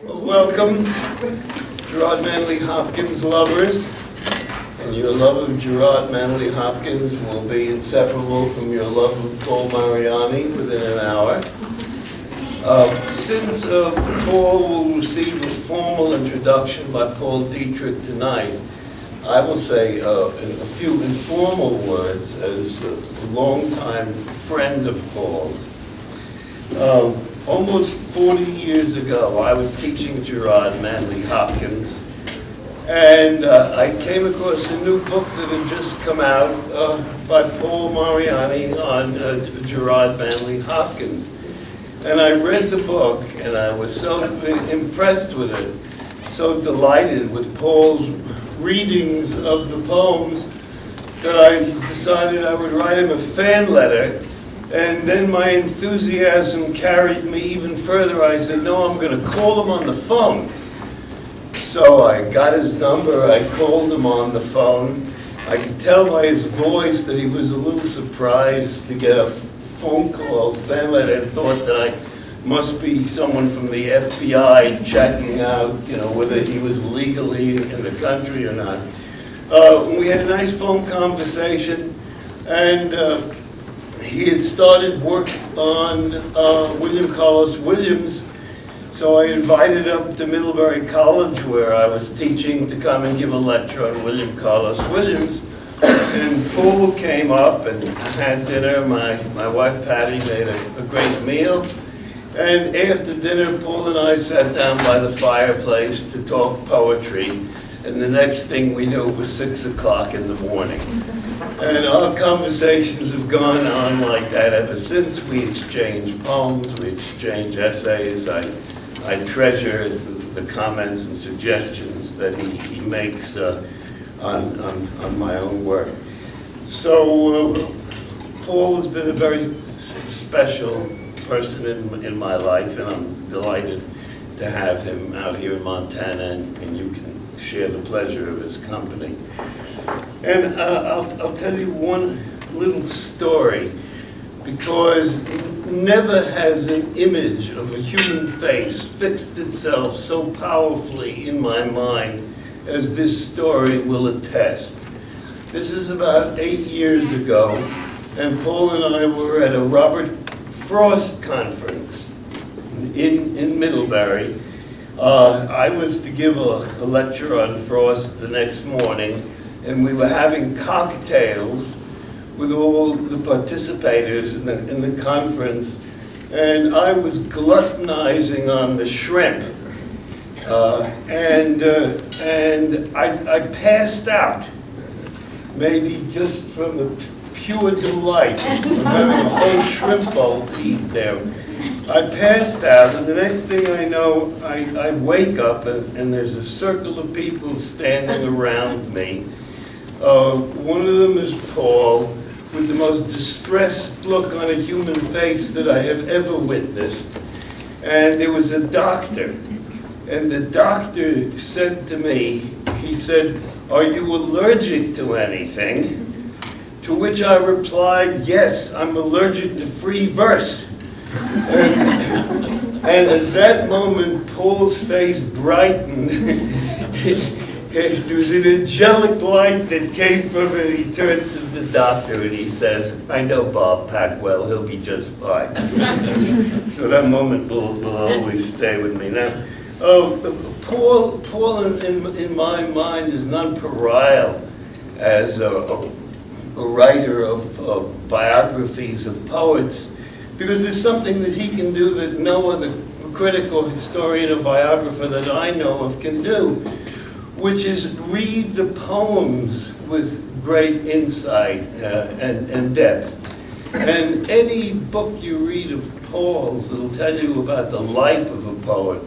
Welcome, Gerard Manley Hopkins lovers, and your love of Gerard Manley Hopkins will be inseparable from your love of Paul Mariani within an hour. Since Paul will receive a formal introduction by Paul Dietrich tonight, I will say a few informal words as a longtime friend of Paul's. Almost 40 years ago, I was teaching Gerard Manley Hopkins, and I came across a new book that had just come out by Paul Mariani on Gerard Manley Hopkins. And I read the book, and I was so impressed with it, so delighted with Paul's readings of the poems, that I decided I would write him a fan letter. And then my enthusiasm carried me even further. I said, no, I'm going to call him on the phone. So I got his number, I called him on the phone. I could tell by his voice that he was a little surprised to get a phone call, fan letter, and thought that I must be someone from the FBI checking out, whether he was legally in the country or not. We had a nice phone conversation, and he had started work on William Carlos Williams, so I invited him to Middlebury College, where I was teaching, to come and give a lecture on William Carlos Williams. And Paul came up and had dinner. My wife Patty made a great meal. And after dinner, Paul and I sat down by the fireplace to talk poetry. And the next thing we knew, it was 6 o'clock in the morning. And our conversations have gone on like that ever since. We exchange poems, we exchange essays. I treasure the comments and suggestions that he makes on my own work. So Paul has been a very special person in my life, and I'm delighted to have him out here in Montana, and you can share the pleasure of his company. And I'll tell you one little story, because never has an image of a human face fixed itself so powerfully in my mind as this story will attest. This is about 8 years ago, and Paul and I were at a Robert Frost conference in Middlebury. I was to give a lecture on Frost the next morning, and we were having cocktails with all the participators in the conference, and I was gluttonizing on the shrimp, and I passed out, maybe just from the pure delight of having a whole shrimp bowl to eat there. I passed out, and the next thing I know, I wake up, and there's a circle of people standing around me. One of them is Paul, with the most distressed look on a human face that I have ever witnessed. And there was a doctor, and the doctor said to me, he said, "Are you allergic to anything?" To which I replied, "Yes, I'm allergic to free verse." And at that moment, Paul's face brightened. There was an angelic light that came from it. He turned to the doctor and he says, "I know Bob Packwell, he'll be just fine." So that moment will always stay with me. Now, Paul in my mind is nonpareil as a writer of biographies of poets, because there's something that he can do that no other critical historian or biographer that I know of can do, which is read the poems with great insight and depth. And any book you read of Paul's that'll tell you about the life of a poet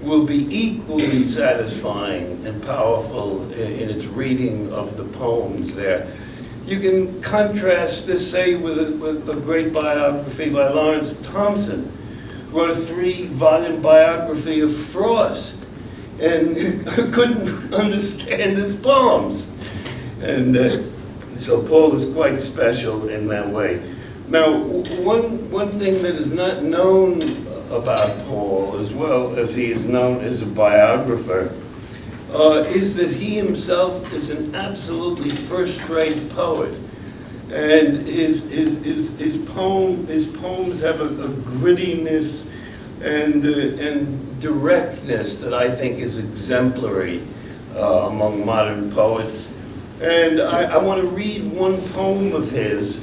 will be equally satisfying and powerful in its reading of the poems there. You can contrast this, say, with a great biography by Lawrence Thompson, who wrote a 3-volume biography of Frost, and couldn't understand his poems. And so Paul is quite special in that way. Now, one thing that is not known about Paul, as well as he is known as a biographer, is that he himself is an absolutely first-rate poet. And his poems have a grittiness and directness that I think is exemplary among modern poets. And I want to read one poem of his.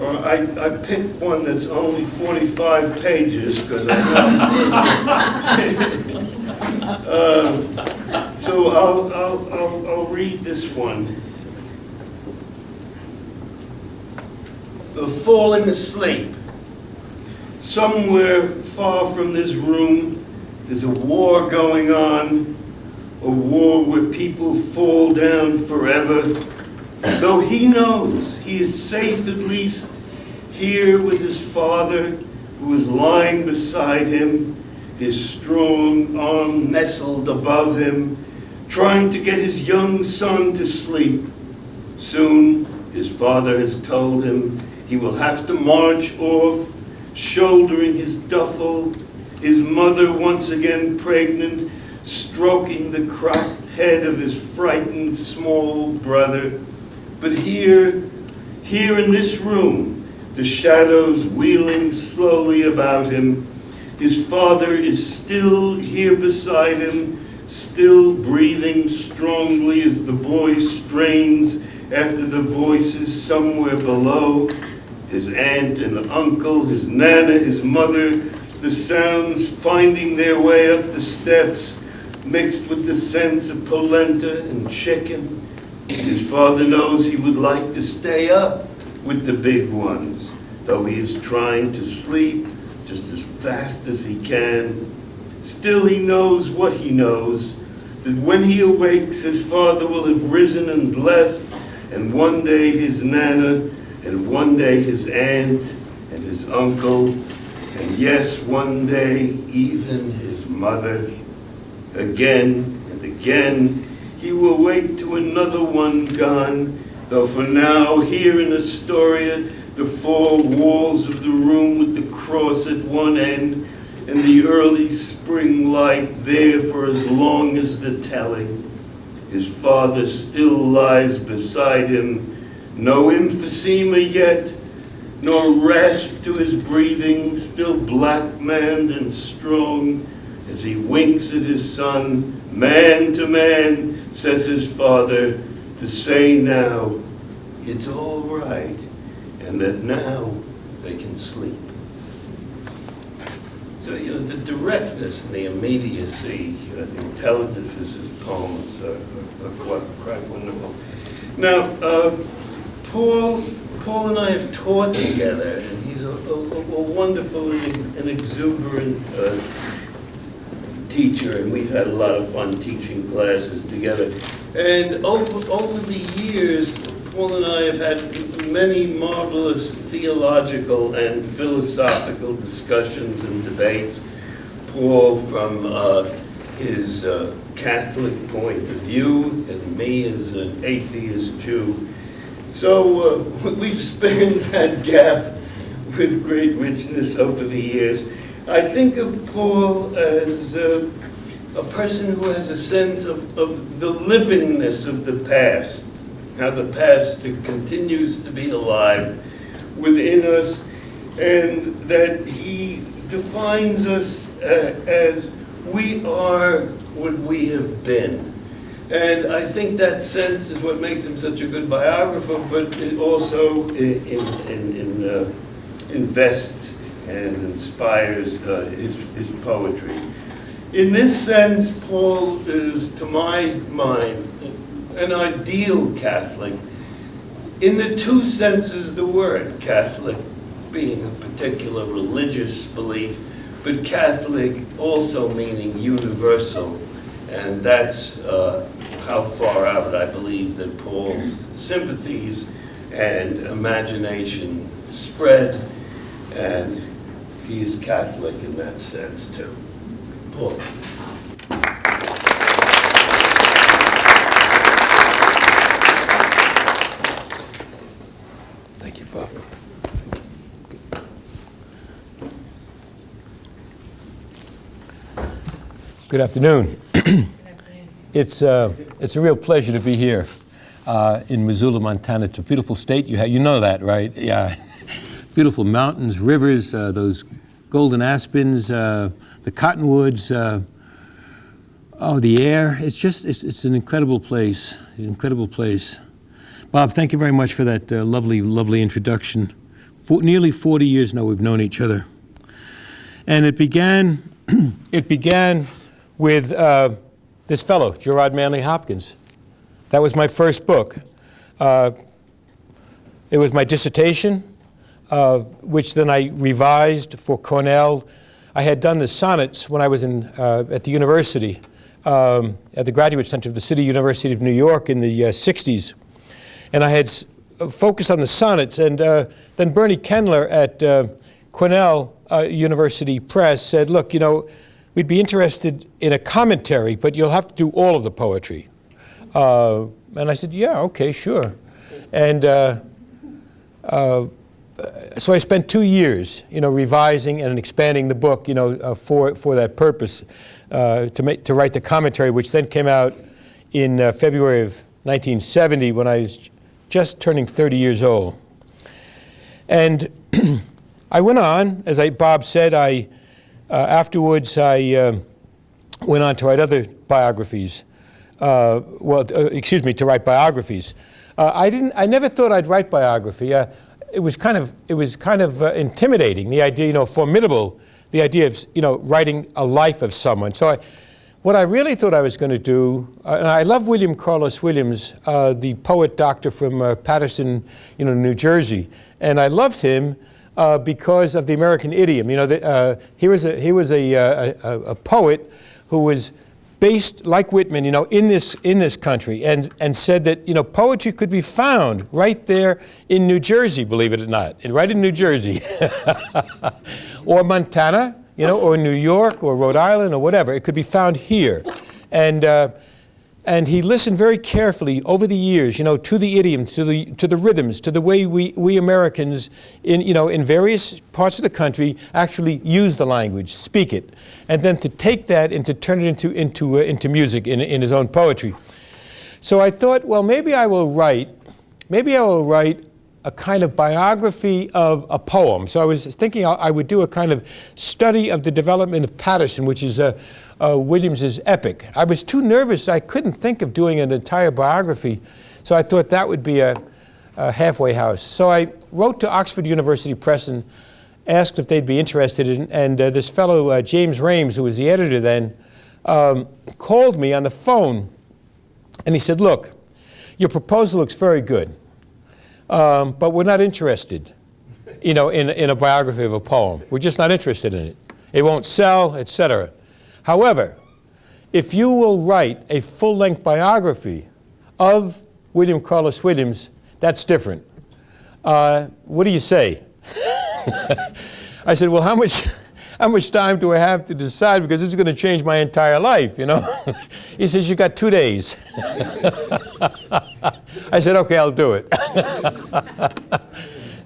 I picked one that's only 45 pages because I know. So I'll read this one. Falling asleep. Somewhere far from this room, there's a war going on, a war where people fall down forever. Though he knows he is safe at least here with his father, who is lying beside him, his strong arm nestled above him, trying to get his young son to sleep. Soon, his father has told him he will have to march off, shouldering his duffel, his mother once again pregnant, stroking the cropped head of his frightened small brother. But here in this room, the shadows wheeling slowly about him, his father is still here beside him, still breathing strongly as the boy strains after the voices somewhere below. His aunt and uncle, his nana, his mother, the sounds finding their way up the steps, mixed with the scents of polenta and chicken. His father knows he would like to stay up with the big ones, though he is trying to sleep just as fast as he can. Still he knows what he knows, that when he awakes, his father will have risen and left, and one day his nana, and one day his aunt, and his uncle, and yes, one day even his mother. Again and again, he will wait to another one gone, though for now, here in Astoria, the 4 walls of the room with the cross at one end, and the early spring light there for as long as the telling. His father still lies beside him, no emphysema yet, nor rasp to his breathing, still black-maned and strong, as he winks at his son, man to man, says his father, to say now, it's all right, and that now they can sleep. So, the directness and the immediacy, the intelligence of his poems are quite wonderful. Now, Paul and I have taught together, and he's a wonderful and exuberant teacher, and we've had a lot of fun teaching classes together. And over the years, Paul and I have had many marvelous theological and philosophical discussions and debates. Paul from his Catholic point of view, and me as an atheist Jew. So we've spanned that gap with great richness over the years. I think of Paul as a person who has a sense of the livingness of the past, how the past continues to be alive within us, and that he defines us as we are what we have been. And I think that sense is what makes him such a good biographer, but it also invests and inspires his poetry. In this sense, Paul is, to my mind, an ideal Catholic, in the two senses of the word, Catholic being a particular religious belief, but Catholic also meaning universal. And that's how far out I believe that Paul's sympathies and imagination spread, and he is Catholic in that sense too. Paul. Thank you, Bob. Good afternoon. It's a real pleasure to be here in Missoula, Montana. It's a beautiful state. You know that, right? Yeah. Beautiful mountains, rivers, those golden aspens, the cottonwoods. The air. It's an incredible place. An incredible place. Bob, thank you very much for that lovely introduction. For nearly 40 years now we've known each other, and it began with this fellow, Gerald Manley Hopkins. That was my first book. It was my dissertation, which then I revised for Cornell. I had done the sonnets when I was at the university, at the Graduate Center of the City University of New York in the 60s. And I had focused on the sonnets, and then Bernie Kendler at Cornell University Press said, look, we'd be interested in a commentary, but you'll have to do all of the poetry. And I said, yeah, okay, sure. And so I spent 2 years, revising and expanding the book, for that purpose, to write the commentary, which then came out in February of 1970 when I was just turning 30 years old. And I went on, as Bob said, afterwards I went on to write other biographies. To write biographies. I never thought I'd write biography. It was kind of intimidating. The idea, formidable. The idea of writing a life of someone. So what I really thought I was going to do, and I love William Carlos Williams, the poet doctor from Paterson, New Jersey, and I loved him because of the American idiom. He was a poet who was based, like Whitman, in this country, and said that poetry could be found right there in New Jersey, believe it or not, and right in New Jersey, or Montana, or New York, or Rhode Island, or whatever. It could be found here, and he listened very carefully over the years, to the idioms, to the rhythms, to the way we Americans in various parts of the country actually use the language, speak it, and then to take that and to turn it into music in his own poetry. So I thought, well, maybe I will write a kind of biography of a poem. So I was thinking I would do a kind of study of the development of Paterson, which is Williams's epic. I was too nervous. I couldn't think of doing an entire biography. So I thought that would be a halfway house. So I wrote to Oxford University Press and asked if they'd be interested in, and this fellow, James Rames, who was the editor then, called me on the phone, and he said, look, your proposal looks very good. But we're not interested, in a biography of a poem. We're just not interested in it. It won't sell, etc. However, if you will write a full-length biography of William Carlos Williams, that's different. What do you say? I said, well, how much time do I have to decide? Because this is going to change my entire life, He says, you got 2 days. I said, okay, I'll do it.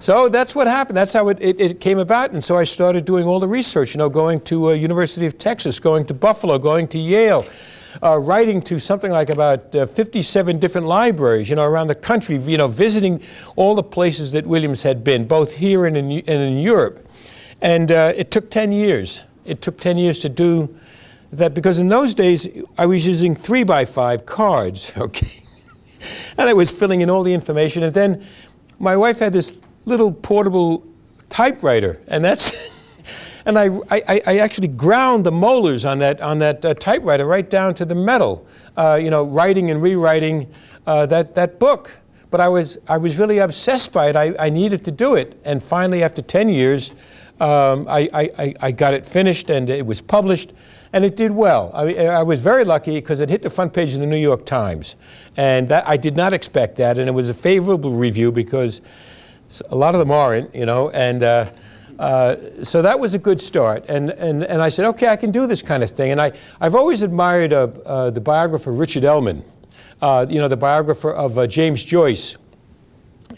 So that's what happened. That's how it came about. And so I started doing all the research, going to University of Texas, going to Buffalo, going to Yale, writing to something like about 57 different libraries, around the country, visiting all the places that Williams had been, both here and in Europe. And it took 10 years. It took 10 years to do that, because in those days I was using 3x5 cards, okay? And I was filling in all the information. And then my wife had this little portable typewriter, and and I actually ground the molars on that typewriter right down to the metal, writing and rewriting that book. but I was really obsessed by it. I needed to do it. And finally, after 10 years, I got it finished and it was published. And it did well. I was very lucky because it hit the front page of the New York Times. And I did not expect that. And it was a favorable review because a lot of them aren't, you know. And so that was a good start. And I said, okay, I can do this kind of thing. And I've always admired the biographer Richard Ellman, you know, the biographer of James Joyce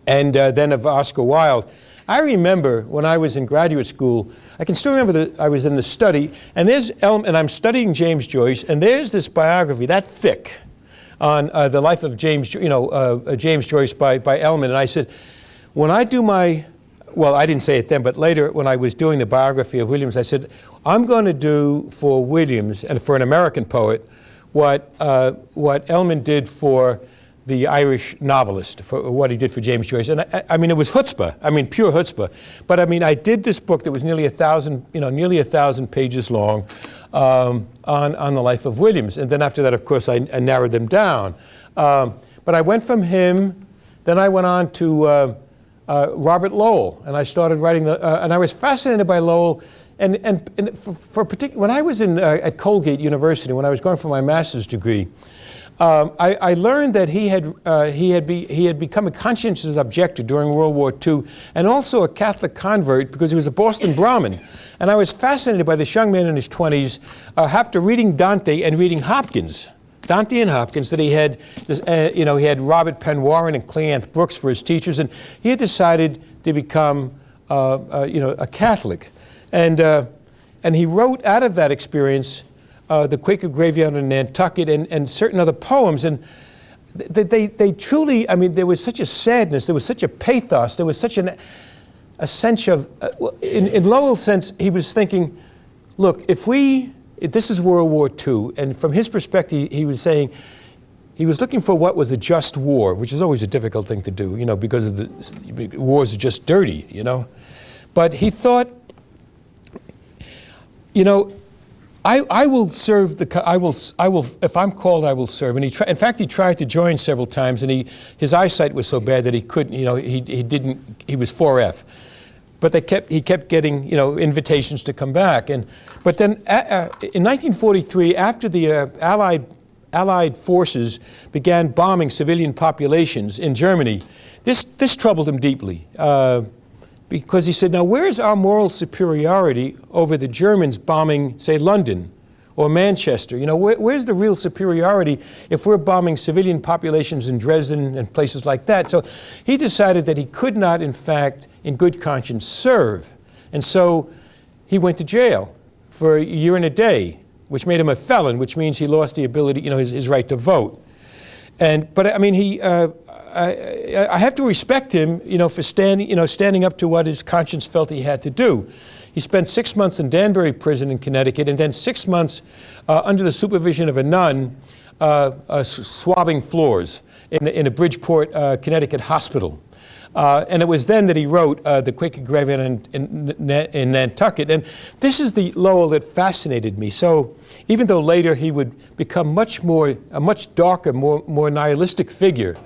and then of Oscar Wilde. I remember when I was in graduate school, I can still remember that I was in the study, and there's and I'm studying James Joyce, and there's this biography that thick on the life of James, you know, James Joyce by Ellman. And I said, when I do my, well, I didn't say it then, but later when I was doing the biography of Williams, I said, I'm going to do for Williams and for an American poet what Ellman did for the Irish novelist, for what he did for James Joyce. And I mean, it was chutzpah, I mean, pure chutzpah. But I mean, I did this book that was nearly 1,000 pages long on the life of Williams. And then after that, of course, I narrowed them down. But I went from him, then I went on to Robert Lowell, and I started writing, and I was fascinated by Lowell. And when I was at Colgate University, when I was going for my master's degree, I learned that he had become a conscientious objector during World War II, and also a Catholic convert because he was a Boston Brahmin. And I was fascinated by this young man in his 20s, after reading Dante and reading Hopkins. Dante and Hopkins, that he had, you know, he had Robert Penn Warren and Cleanth Brooks for his teachers, and he had decided to become, you know, a Catholic. And he wrote out of that experience the Quaker Graveyard in Nantucket and certain other poems. And they truly, I mean, there was such a sadness, there was such a pathos, there was such a sense of, in Lowell's sense, he was thinking, look, if this is World War II, and from his perspective, he was saying, he was looking for what was a just war, which is always a difficult thing to do, you know, because of the wars are just dirty, you know. But he thought, you know, I will serve I will, if I'm called, I will serve. And in fact, he tried to join several times, and his eyesight was so bad that he couldn't, you know, he was 4F. But he kept getting, you know, invitations to come back. But then in 1943, after the Allied forces began bombing civilian populations in Germany, this troubled him deeply. Because he said, now where's our moral superiority over the Germans bombing, say, London or Manchester? You know, where's the real superiority if we're bombing civilian populations in Dresden and places like that? So he decided that he could not, in fact, in good conscience, serve. And so he went to jail for a year and a day, which made him a felon, which means he lost the ability, you know, his right to vote. But I mean, I have to respect him, you know, for standing up to what his conscience felt he had to do. He spent 6 months in Danbury Prison in Connecticut, and then 6 months under the supervision of a nun, swabbing floors in a Bridgeport, Connecticut hospital. And it was then that he wrote the Quaker Graveyard in Nantucket. And this is the Lowell that fascinated me. So even though later he would become a much darker, more nihilistic figure,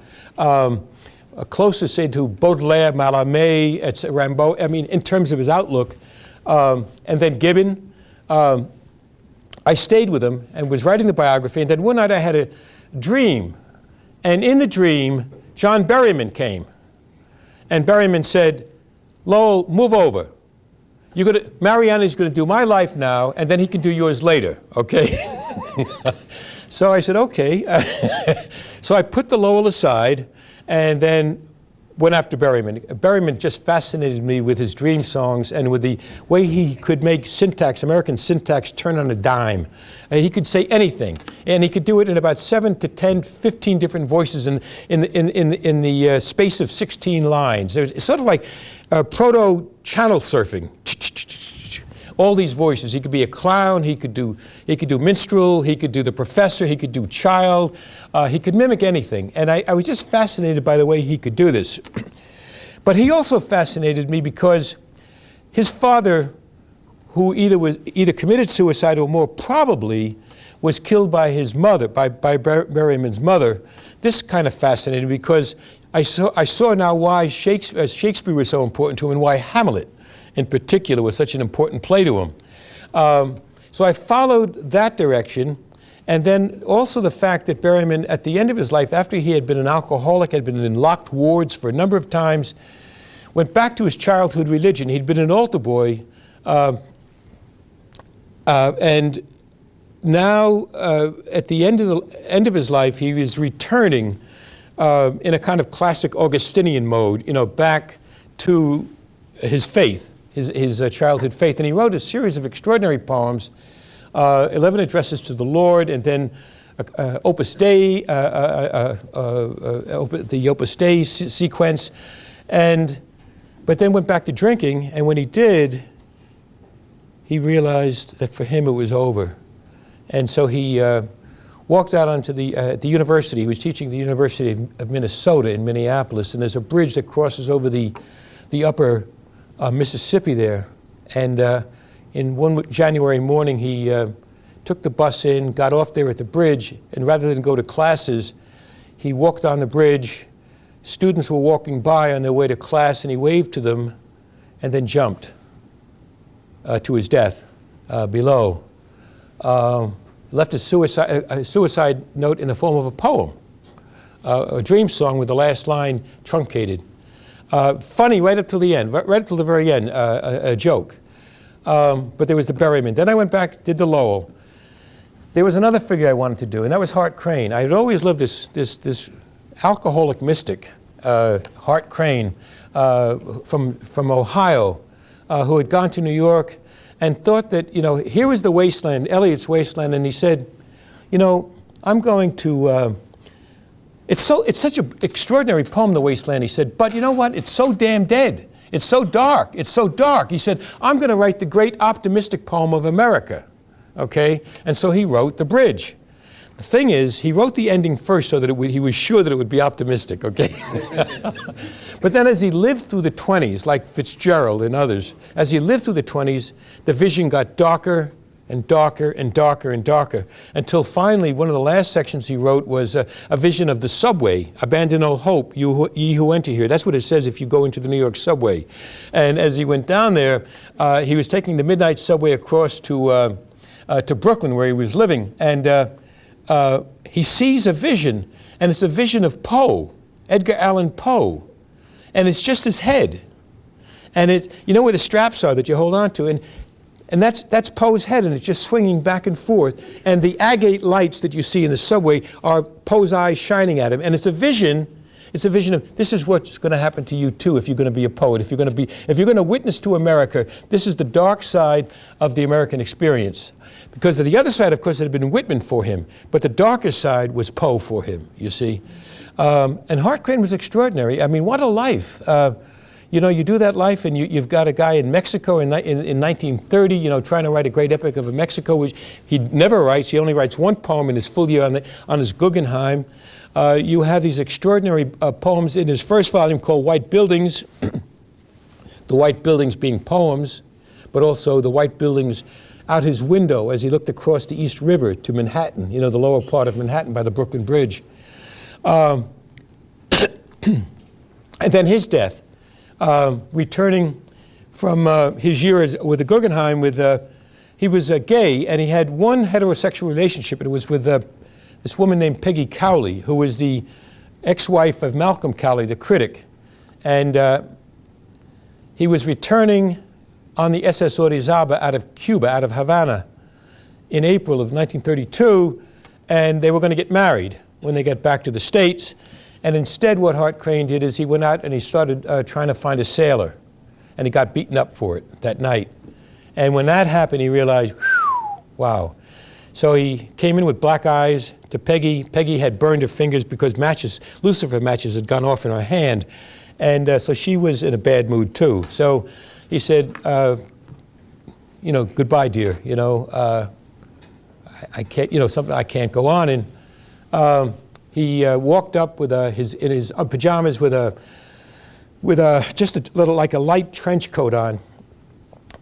closer, say, to Baudelaire, Mallarmé, Rimbaud, I mean, in terms of his outlook, and then Gibbon, I stayed with him and was writing the biography. And then one night I had a dream. And in the dream, John Berryman came. And Berryman said, Lowell, move over. Mariani's going to do my life now, and then he can do yours later, okay? So I said, okay. So I put the Lowell aside, and then went after Berryman. Berryman just fascinated me with his dream songs and with the way he could make syntax, American syntax, turn on a dime. He could say anything, and he could do it in about 7 to 10, 15 different voices in the space of 16 lines. It's sort of like proto-channel surfing. All these voices. He could be a clown, he could do minstrel, he could do the professor, he could do child, he could mimic anything. And I was just fascinated by the way he could do this. But he also fascinated me because his father, who either committed suicide or more probably was killed by his mother, by Berryman's mother, this kind of fascinated me because I saw now why Shakespeare was so important to him and why Hamlet in particular was such an important play to him. So I followed that direction, and then also the fact that Berryman, at the end of his life, after he had been an alcoholic, had been in locked wards for a number of times, went back to his childhood religion. He'd been an altar boy, and now at the end of his life, he was returning in a kind of classic Augustinian mode, back to his faith. His childhood faith. And he wrote a series of extraordinary poems, 11 addresses to the Lord, and then Opus Dei, the Opus Dei sequence, but then went back to drinking, and when he did, he realized that for him it was over. And so he walked out onto the university. He was teaching at the University of Minnesota in Minneapolis, and there's a bridge that crosses over the upper Mississippi there, and in one January morning he took the bus in, got off there at the bridge, and rather than go to classes, he walked on the bridge. Students were walking by on their way to class, and he waved to them and then jumped to his death below. Left a suicide note in the form of a poem, a dream song with the last line truncated. Funny right up till the end, right up till the very end, a joke. But there was the Berryman. Then I went back, did the Lowell. There was another figure I wanted to do, and that was Hart Crane. I had always loved this alcoholic mystic, Hart Crane, from Ohio, who had gone to New York and thought that, here was the wasteland, Eliot's wasteland, and he said, I'm going to... It's such an extraordinary poem, The Wasteland, he said, but you know what? It's so damn dead. It's so dark. It's so dark. He said, I'm going to write the great optimistic poem of America, okay? And so he wrote The Bridge. The thing is, he wrote the ending first so that he was sure that it would be optimistic, okay? But then as he lived through the 20s, like Fitzgerald and others, as he lived through the 20s, the vision got darker and darker and darker and darker, until finally one of the last sections he wrote was a vision of the subway. Abandon all hope, ye who enter here. That's what it says if you go into the New York subway. And as he went down there, he was taking the midnight subway across to Brooklyn, where he was living, and he sees a vision, and it's a vision of Poe, Edgar Allan Poe, and it's just his head. And where the straps are that you hold on to, and that's Poe's head, and it's just swinging back and forth. And the agate lights that you see in the subway are Poe's eyes shining at him. And it's a vision of, this is what's going to happen to you too if you're going to be a poet. If you're going to witness to America, this is the dark side of the American experience. Because the other side, of course, had been Whitman for him, but the darker side was Poe for him, you see. And Hart Crane was extraordinary. I mean, what a life. You do that life, and you've got a guy in Mexico in 1930, trying to write a great epic of Mexico, which he never writes. He only writes one poem in his full year on his Guggenheim. You have these extraordinary poems in his first volume called White Buildings, the white buildings being poems, but also the white buildings out his window as he looked across the East River to Manhattan, the lower part of Manhattan by the Brooklyn Bridge. And then his death. Returning from his years with the Guggenheim, he was gay, and he had one heterosexual relationship, and it was with this woman named Peggy Cowley, who was the ex-wife of Malcolm Cowley, the critic. And he was returning on the SS Orizaba out of Cuba, out of Havana, in April of 1932, and they were going to get married when they got back to the States. And instead, what Hart Crane did is he went out and he started trying to find a sailor. And he got beaten up for it that night. And when that happened, he realized, wow. So he came in with black eyes to Peggy. Peggy had burned her fingers because lucifer matches had gone off in her hand. And so she was in a bad mood too. So he said, goodbye, dear. I can't, something, I can't go on. And he walked up with in his pajamas with just a little, like a light trench coat on.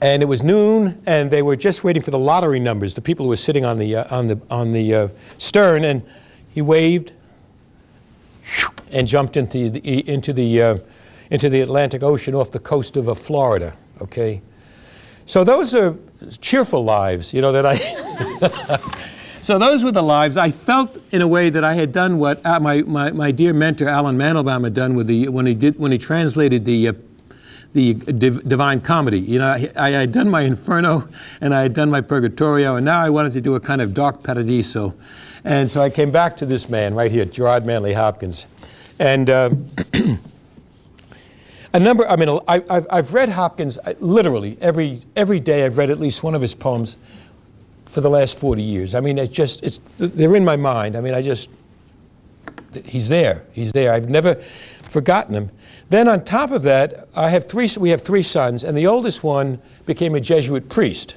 And it was noon, and they were just waiting for the lottery numbers, the people who were sitting on the stern, and he waved, and jumped into the Atlantic Ocean off the coast of Florida. Okay, so those are cheerful lives, you know, that I. So those were the lives. I felt in a way that I had done what my dear mentor Alan Mandelbaum had done with when he translated the Divine Comedy. You know, I had done my Inferno and I had done my Purgatorio, and now I wanted to do a kind of dark Paradiso. And so I came back to this man right here, Gerard Manley Hopkins. And I've read Hopkins literally every day. I've read at least one of his poems for the last 40 years. I mean, they're in my mind. I mean, he's there. I've never forgotten him. Then on top of that, we have three sons, and the oldest one became a Jesuit priest.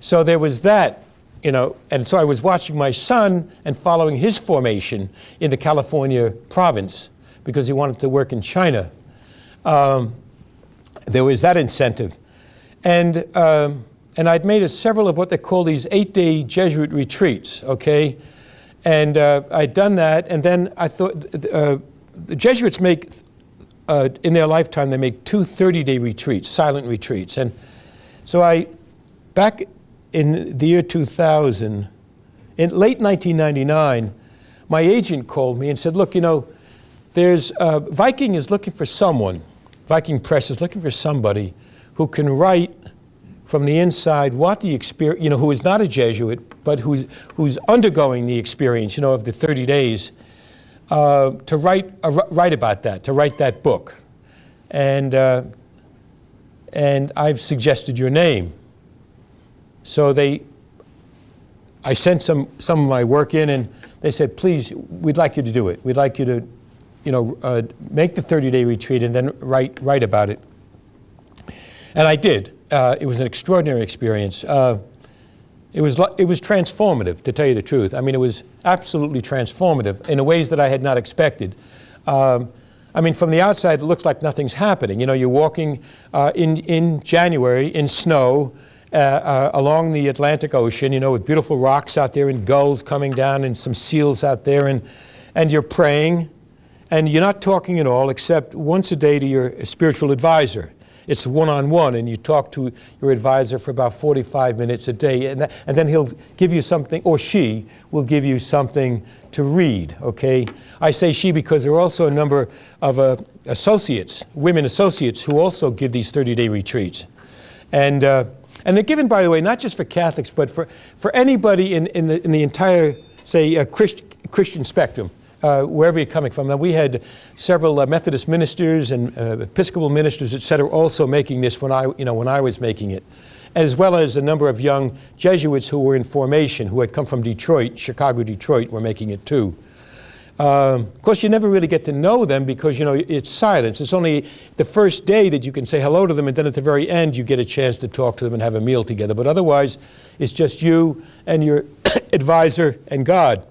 So there was that, you know, and so I was watching my son and following his formation in the California province because he wanted to work in China. There was that incentive. And I'd made several of what they call these 8-day Jesuit retreats, okay? And I'd done that, and then I thought, the Jesuits make, in their lifetime, they make 2 30-day retreats, silent retreats. And so back in the year 2000, in late 1999, my agent called me and said, look, you know, Viking is looking for someone, Viking Press is looking for somebody who can write from the inside what the experience, you know, who is not a Jesuit, but who's undergoing the experience, you know, of the 30 days, to write about that, to write that book. And I've suggested your name. So I sent some of my work in, and they said, please, we'd like you to do it. We'd like you to, you know, make the 30-day retreat and then write about it. And I did. It was an extraordinary experience. It was transformative, to tell you the truth. I mean, it was absolutely transformative in ways that I had not expected. I mean, from the outside, it looks like nothing's happening. You know, you're walking in January in snow along the Atlantic Ocean, you know, with beautiful rocks out there and gulls coming down and some seals out there, and you're praying, and you're not talking at all except once a day to your spiritual advisor. It's one-on-one, and you talk to your advisor for about 45 minutes a day, and then he'll give you something, or she will give you something to read, okay? I say she because there are also a number of associates, women associates, who also give these 30-day retreats. And they're given, by the way, not just for Catholics, but for anybody in the entire, say, Christian spectrum. Wherever you're coming from. Now, we had several Methodist ministers and Episcopal ministers, et cetera, also making this when I was making it, as well as a number of young Jesuits who were in formation, who had come from Detroit, Chicago, Detroit, were making it too. Of course, you never really get to know them because, you know, it's silence. It's only the first day that you can say hello to them, and then at the very end you get a chance to talk to them and have a meal together. But otherwise, it's just you and your advisor and God.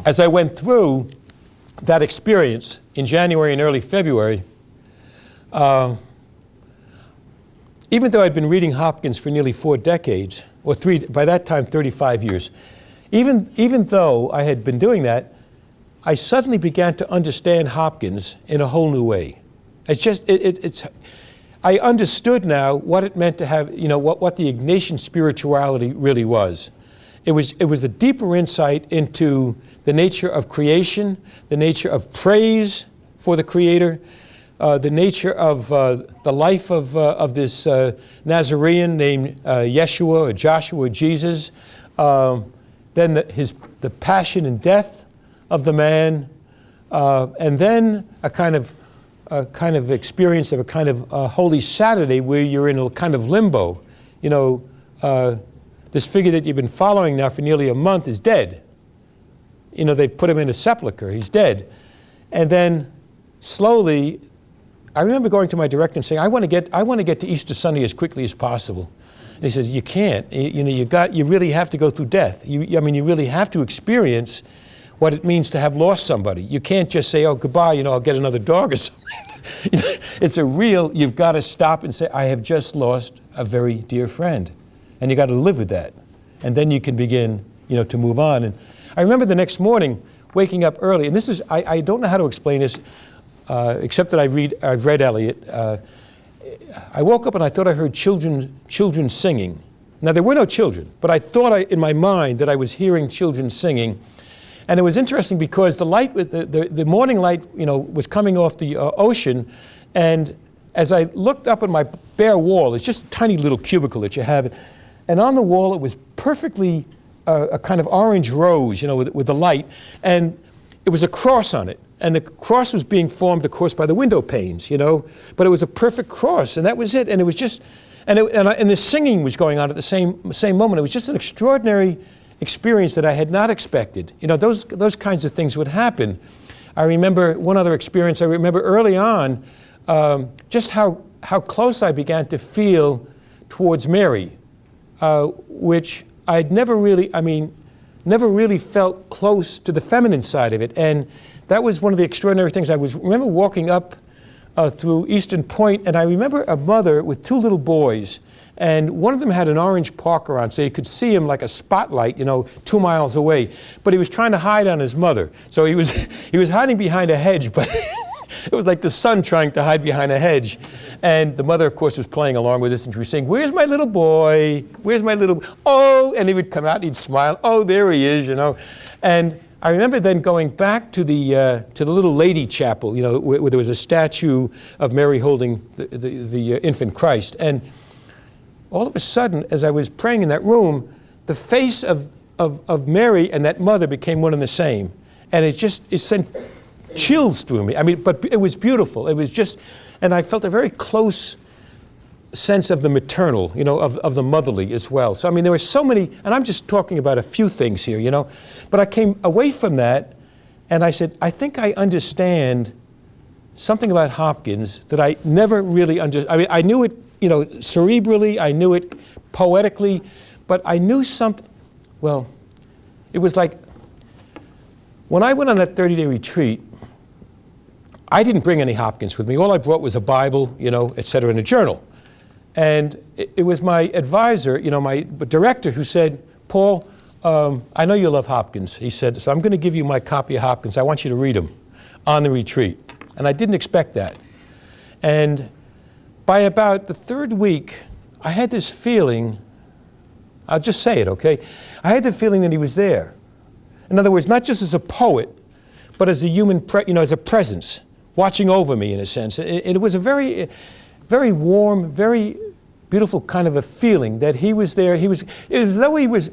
As I went through that experience in January and early February, even though I'd been reading Hopkins for nearly 4 decades, or by that time 35 years, even though I had been doing that, I suddenly began to understand Hopkins in a whole new way. I understood now what it meant to have, you know, what the Ignatian spirituality really was. It was a deeper insight into the nature of creation, the nature of praise for the Creator, the nature of the life of this Nazarene named Yeshua or Joshua or Jesus, then the passion and death of the man, and then a kind of experience of a kind of Holy Saturday where you're in a kind of limbo. You know, this figure that you've been following now for nearly a month is dead. You know, they put him in a sepulcher. He's dead. And then slowly, I remember going to my director and saying, I want to get to Easter Sunday as quickly as possible. And he says, you can't. You know, you really have to go through death. You really have to experience what it means to have lost somebody. You can't just say, oh, goodbye, you know, I'll get another dog or something. It's you've got to stop and say, I have just lost a very dear friend. And you got to live with that. And then you can begin, to move on. And I remember the next morning waking up early, and this is, I don't know how to explain this, except that I've read Eliot. I woke up and I thought I heard children singing. Now, there were no children, but I thought in my mind that I was hearing children singing. And it was interesting because the light, the morning light, was coming off the ocean. And as I looked up at my bare wall, it's just a tiny little cubicle that you have. And on the wall, it was perfectly a kind of orange rose, with the light. And it was a cross on it. And the cross was being formed, of course, by the window panes, But it was a perfect cross, and that was it. And it was just... And the singing was going on at the same moment. It was just an extraordinary experience that I had not expected. Those kinds of things would happen. I remember one other experience. I remember early on just how close I began to feel towards Mary, which I'd never really felt close to the feminine side of it. And that was one of the extraordinary things. I remember walking up through Eastern Point, and I remember a mother with two little boys, and one of them had an orange parka on, so you could see him like a spotlight, 2 miles away. But he was trying to hide on his mother, so he was hiding behind a hedge, but it was like the son trying to hide behind a hedge. And the mother, of course, was playing along with us, and she was saying, "Where's my little boy? Where's my little?" Oh, and he would come out, and he'd smile. "Oh, there he is," And I remember then going back to the little lady chapel, where there was a statue of Mary holding the infant Christ. And all of a sudden, as I was praying in that room, the face of Mary and that mother became one and the same. And it sent chills through me. But it was beautiful. It was just, and I felt a very close sense of the maternal, of the motherly as well. So, there were so many, and I'm just talking about a few things here, But I came away from that, and I said, I think I understand something about Hopkins that I never really understood. I knew it, cerebrally, I knew it poetically, but I knew something, well, it was like, when I went on that 30-day retreat, I didn't bring any Hopkins with me. All I brought was a Bible, et cetera, and a journal. And it was my advisor, my director, who said, "Paul, I know you love Hopkins." He said, "So I'm going to give you my copy of Hopkins. I want you to read him on the retreat." And I didn't expect that. And by about the third week, I had this feeling, I'll just say it, okay? I had the feeling that he was there. In other words, not just as a poet, but as a human, as a presence, watching over me in a sense. It was a very warm, very beautiful kind of a feeling that he was there. It was as though he was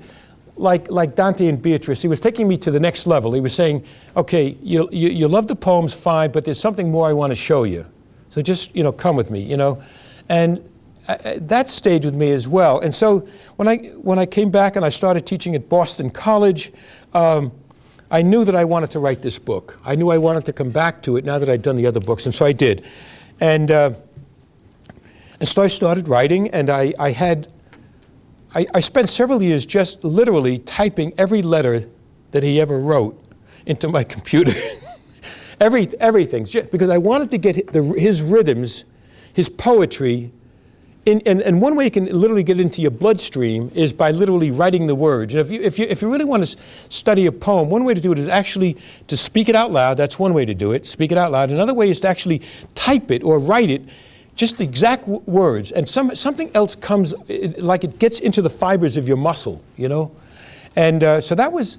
like Dante and Beatrice. He was taking me to the next level. He was saying, "Okay, you love the poems, fine, but there's something more I want to show you. So just, come with me, And that stayed with me as well. And so when I came back and I started teaching at Boston College, I knew that I wanted to write this book. I knew I wanted to come back to it now that I'd done the other books, and so I did. And so I started writing, and I spent several years just literally typing every letter that he ever wrote into my computer. Everything, because I wanted to get his rhythms, his poetry, and one way you can literally get into your bloodstream is by literally writing the words. And if you really want to study a poem, one way to do it is actually to speak it out loud. That's one way to do it, speak it out loud. Another way is to actually type it or write it, just the exact words. And something else comes, like it gets into the fibers of your muscle, And so that was,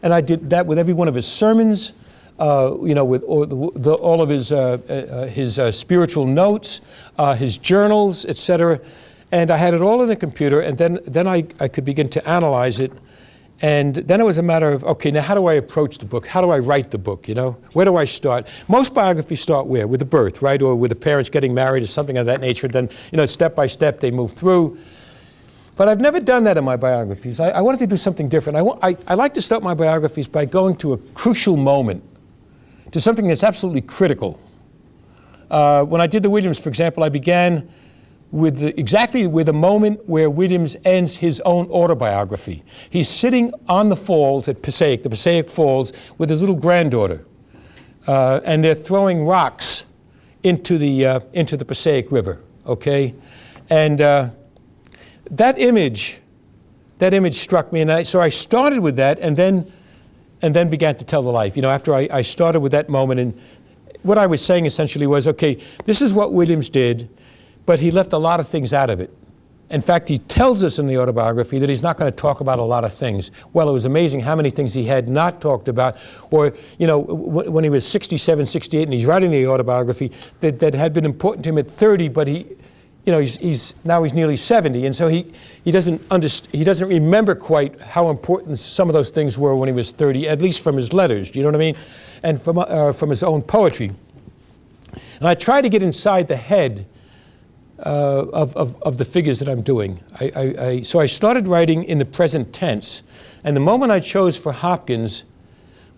and I did that with every one of his sermons. With all of his spiritual notes, his journals, etc. And I had it all in the computer, and then I could begin to analyze it. And then it was a matter of, okay, now how do I approach the book? How do I write the book, Where do I start? Most biographies start where? With the birth, right? Or with the parents getting married or something of that nature. Then, step by step they move through. But I've never done that in my biographies. I wanted to do something different. I like to start my biographies by going to a crucial moment, to something that's absolutely critical. When I did the Williams, for example, I began with exactly with a moment where Williams ends his own autobiography. He's sitting on the falls at Passaic, the Passaic Falls, with his little granddaughter, and they're throwing rocks into the Passaic River. Okay, and that image that image struck me, and so I started with that, and then began to tell the life. You know, after I started with that moment, and what I was saying essentially was, okay, this is what Williams did, but he left a lot of things out of it. In fact, he tells us in the autobiography that he's not going to talk about a lot of things. Well, it was amazing how many things he had not talked about, or, you know, when he was 67, 68, and he's writing the autobiography, that had been important to him at 30, but he, you know, he's nearly 70, and so he doesn't remember quite how important some of those things were when he was 30, at least from his letters. Do you know what I mean? And from his own poetry. And I try to get inside the head of the figures that I'm doing. So I started writing in the present tense, and the moment I chose for Hopkins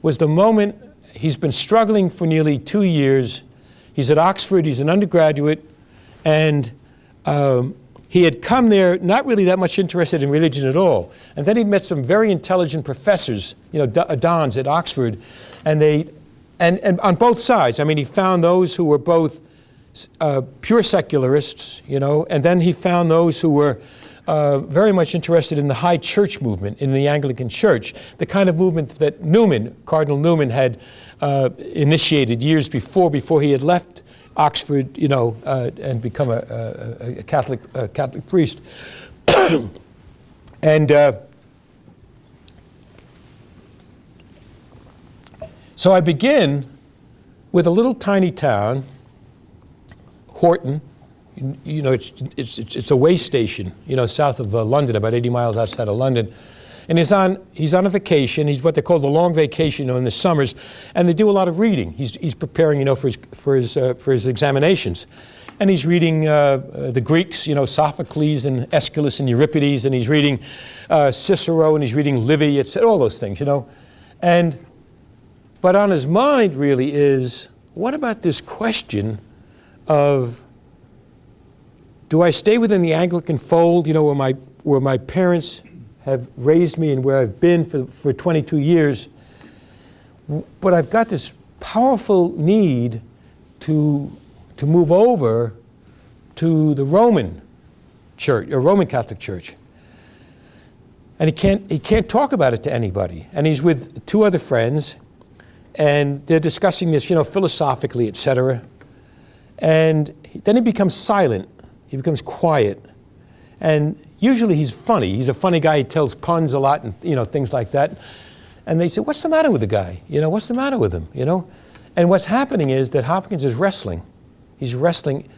was the moment he's been struggling for nearly 2 years. He's at Oxford, he's an undergraduate, and he had come there not really that much interested in religion at all. And then he met some very intelligent professors, you know, dons at Oxford, and and on both sides. I mean, he found those who were both pure secularists, you know, and then he found those who were very much interested in the high church movement, in the Anglican Church, the kind of movement that Cardinal Newman had initiated years before he had left Oxford, you know, and become a Catholic priest. And so I begin with a little tiny town, Horton. You know, it's a way station, you know, south of London, about 80 miles outside of London. And he's on a vacation. He's what they call the long vacation, you know, in the summers, and they do a lot of reading. He's preparing, you know, for his examinations, and he's reading the Greeks, you know, Sophocles and Aeschylus and Euripides, and he's reading Cicero, and he's reading Livy, all those things, you know, but on his mind really is, what about this question of, do I stay within the Anglican fold, you know, where my parents have raised me and where I've been for 22 years, but I've got this powerful need to move over to the Roman Church, or Roman Catholic Church. And he can't talk about it to anybody. And he's with two other friends, and they're discussing this, you know, philosophically, etc. And then he becomes silent. He becomes quiet. And usually he's funny. He's a funny guy. He tells puns a lot and, you know, things like that. And they say, what's the matter with the guy? You know, what's the matter with him? You know? And what's happening is that Hopkins is wrestling. He's wrestling.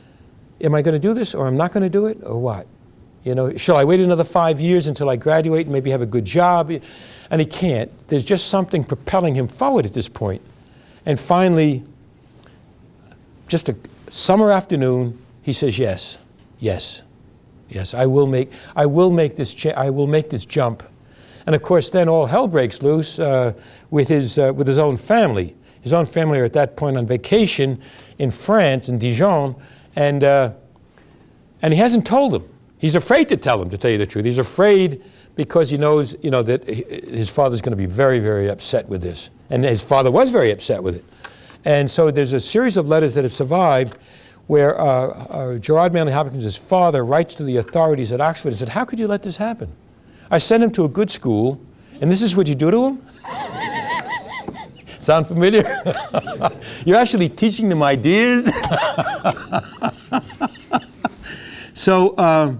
Am I going to do this, or I'm not going to do it, or what? You know, shall I wait another 5 years until I graduate and maybe have a good job? And he can't. There's just something propelling him forward at this point. And finally, just a summer afternoon, he says, yes, I will make this jump. And of course, then all hell breaks loose with his own family. His own family are at that point on vacation in France, in Dijon, and he hasn't told them. He's afraid to tell them, to tell you the truth. He's afraid because he knows, you know, that his father's going to be very, very upset with this. And his father was very upset with it. And so there's a series of letters that have survived where Gerald Manley Hopkins' father writes to the authorities at Oxford and said, how could you let this happen? I sent him to a good school, and this is what you do to him? Sound familiar? You're actually teaching them ideas? So,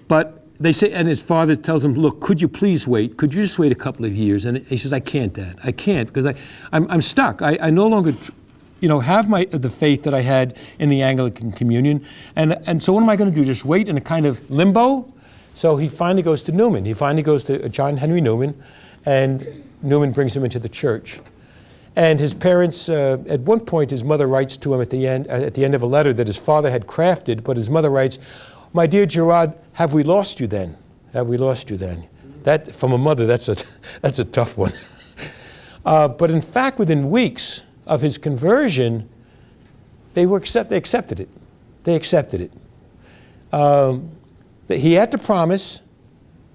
but they say, and his father tells him, look, could you please wait? Could you just wait a couple of years? And he says, I can't, Dad. I can't, because I'm stuck. I no longer, you know, have the faith that I had in the Anglican communion. And so what am I going to do? Just wait in a kind of limbo? So he finally goes to Newman. He finally goes to John Henry Newman, and Newman brings him into the church. And his parents, at one point, his mother writes to him at the end of a letter that his father had crafted, but his mother writes, my dear Gerard, have we lost you then? Have we lost you then? That, from a mother, that's a tough one. But in fact, within weeks of his conversion, they accepted it. They accepted it. That he had to promise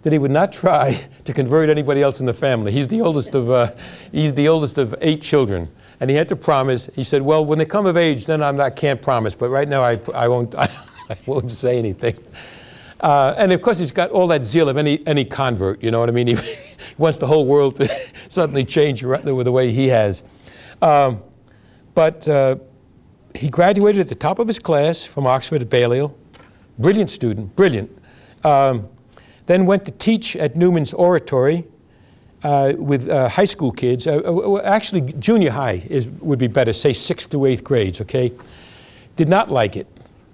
that he would not try to convert anybody else in the family. He's the oldest of 8 children, and he had to promise. He said, "Well, when they come of age, then I can't promise, but right now I won't say anything." And of course, he's got all that zeal of any convert, you know what I mean? He wants the whole world to suddenly change the way he has. But he graduated at the top of his class from Oxford at Balliol. Brilliant student, brilliant. Then went to teach at Newman's Oratory with high school kids. Actually, junior high would be better, say 6th through 8th grades, okay? Did not like it.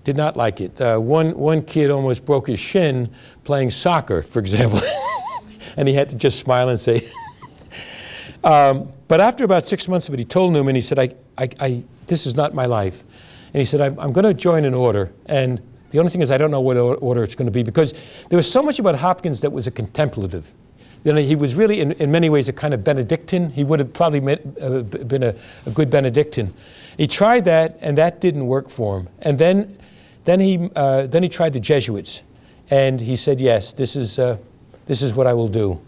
Did not like it. One kid almost broke his shin playing soccer, for example. And he had to just smile and say. But after about 6 months of it, he told Newman, he said, this is not my life. And he said, I'm going to join an order. And the only thing is I don't know what order it's going to be, because there was so much about Hopkins that was a contemplative. You know, he was really, in many ways, a kind of Benedictine. He would have probably been a good Benedictine. He tried that, and that didn't work for him. And then he tried the Jesuits, and he said, yes, this is what I will do.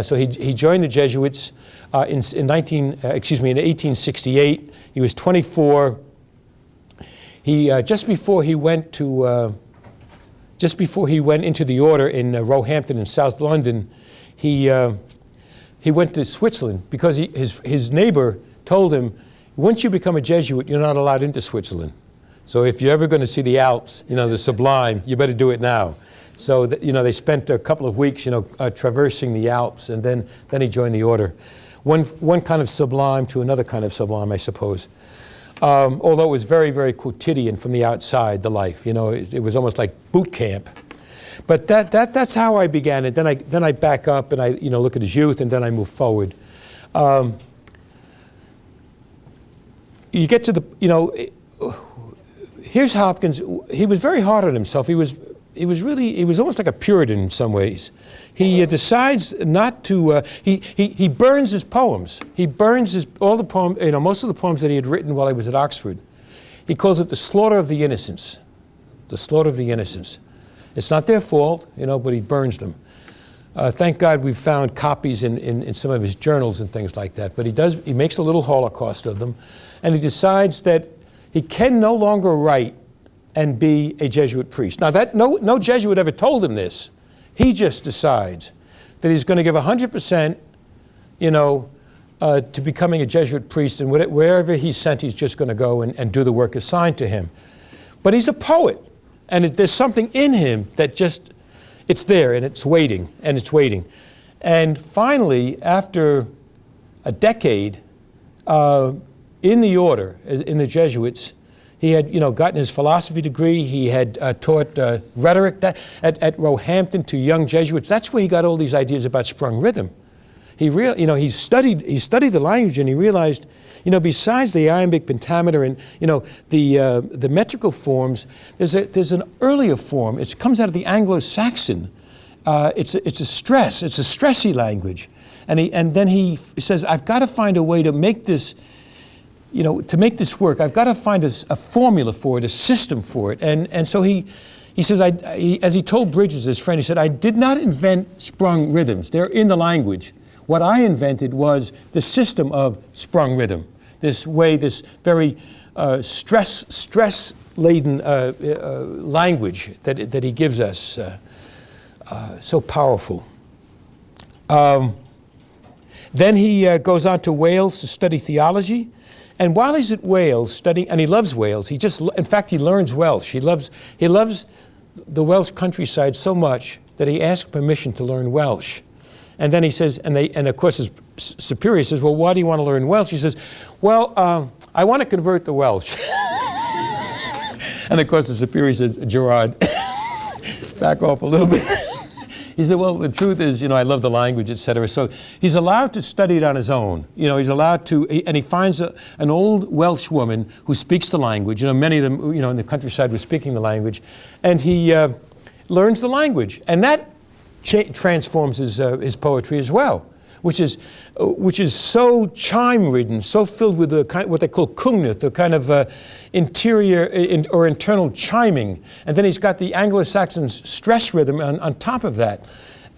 So he joined the Jesuits in 1868. He was 24. He just before he went into the order in Roehampton in South London, he went to Switzerland because his neighbor told him, once you become a Jesuit, you're not allowed into Switzerland. So if you're ever going to see the Alps, you know, the sublime, you better do it now. So you know, they spent a couple of weeks, you know, traversing the Alps, and then he joined the order. One kind of sublime to another kind of sublime, I suppose. Although it was very, very quotidian from the outside, the life. You know, it was almost like boot camp. But that's how I began it. Then I back up and I look at his youth, and then I move forward. You get to the here's Hopkins. He was very hard on himself. He was almost like a Puritan in some ways. He decides not to. He burns his poems. He burns all the poems. You know, most of the poems that he had written while he was at Oxford. He calls it the slaughter of the innocents. The slaughter of the innocents. It's not their fault, you know, but he burns them. Thank God we've found copies in some of his journals and things like that. But he makes a little holocaust of them, and he decides that he can no longer write and be a Jesuit priest. Now, no Jesuit ever told him this. He just decides that he's going to give 100%, to becoming a Jesuit priest, and wherever he's sent, he's just going to go and do the work assigned to him. But he's a poet, and there's something in him that just, it's there, and it's waiting, and it's waiting. And finally, after a decade in the order, in the Jesuits, he had, gotten his philosophy degree. He had taught rhetoric at Roehampton to young Jesuits. That's where he got all these ideas about sprung rhythm. He studied the language, and he realized, besides the iambic pentameter and the metrical forms, there's an earlier form. It comes out of the Anglo-Saxon. It's a stressy language, and then he says, I've got to find a way to make this. To make this work, I've got to find a formula for it, a system for it. And so he says, as he told Bridges, his friend, he said, I did not invent sprung rhythms. They're in the language. What I invented was the system of sprung rhythm, this way, this very stress-laden language that he gives us, so powerful. Then he goes on to Wales to study theology. And while he's at Wales studying, and he loves Wales, in fact, he learns Welsh. He loves the Welsh countryside so much that he asks permission to learn Welsh. And then he says, and of course his superior says, well, why do you want to learn Welsh? He says, well, I want to convert the Welsh. And of course the superior says, Gerard, back off a little bit. He said, well, the truth is, I love the language, etc. So he's allowed to study it on his own. He's allowed to, and he finds an old Welsh woman who speaks the language. Many of them, in the countryside were speaking the language. And he learns the language. And that transforms his poetry as well, which is so chime-ridden, so filled with what they call kungnut, the kind of interior or internal chiming. And then he's got the Anglo-Saxon stress rhythm on top of that.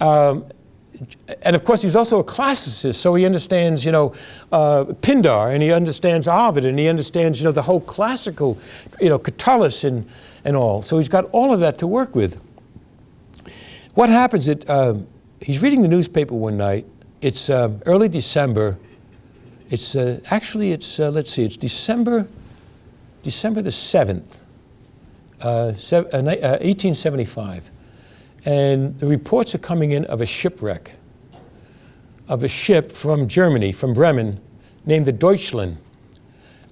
And of course, he's also a classicist, so he understands, Pindar, and he understands Ovid, and he understands, the whole classical, Catullus and all. So he's got all of that to work with. what happens, he's reading the newspaper one night. It's early December. It's let's see, it's December the 7th, 1875. And the reports are coming in of a shipwreck of a ship from Germany, from Bremen, named the Deutschland.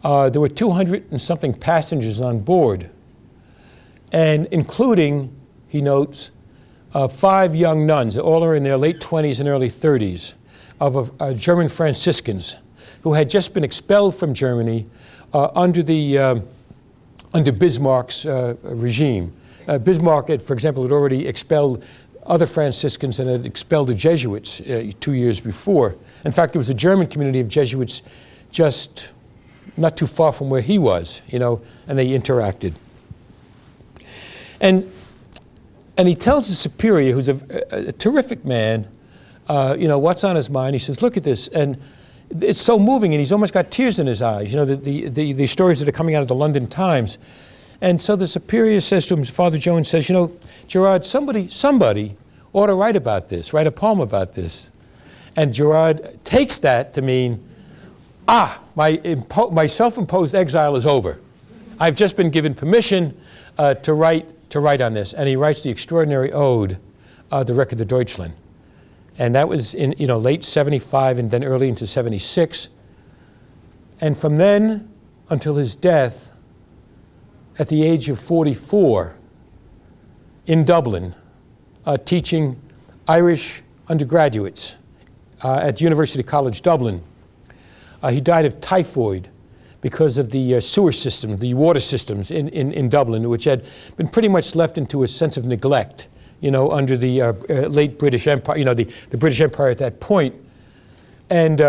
There were 200 and something passengers on board, and including, he notes, 5 young nuns, all are in their late 20s and early 30s, of German Franciscans who had just been expelled from Germany under Bismarck's regime. Bismarck, for example, had already expelled other Franciscans and had expelled the Jesuits 2 years before. In fact, there was a German community of Jesuits just not too far from where he was, and they interacted. And he tells the superior, who's a terrific man, what's on his mind. He says, look at this. And it's so moving, and he's almost got tears in his eyes, the stories that are coming out of the London Times. And so the superior says to him, Father Jones says, Gerard, somebody ought to write about this, write a poem about this. And Gerard takes that to mean, my self-imposed exile is over. I've just been given permission to write on this. And he writes the extraordinary ode, The Wreck of the Deutschland. And that was in late 75 and then early into 76. And from then until his death, at the age of 44, in Dublin, teaching Irish undergraduates at University College Dublin. He died of typhoid because of the sewer system, the water systems in Dublin, which had been pretty much left into a sense of neglect, under the late British Empire, the British Empire at that point. And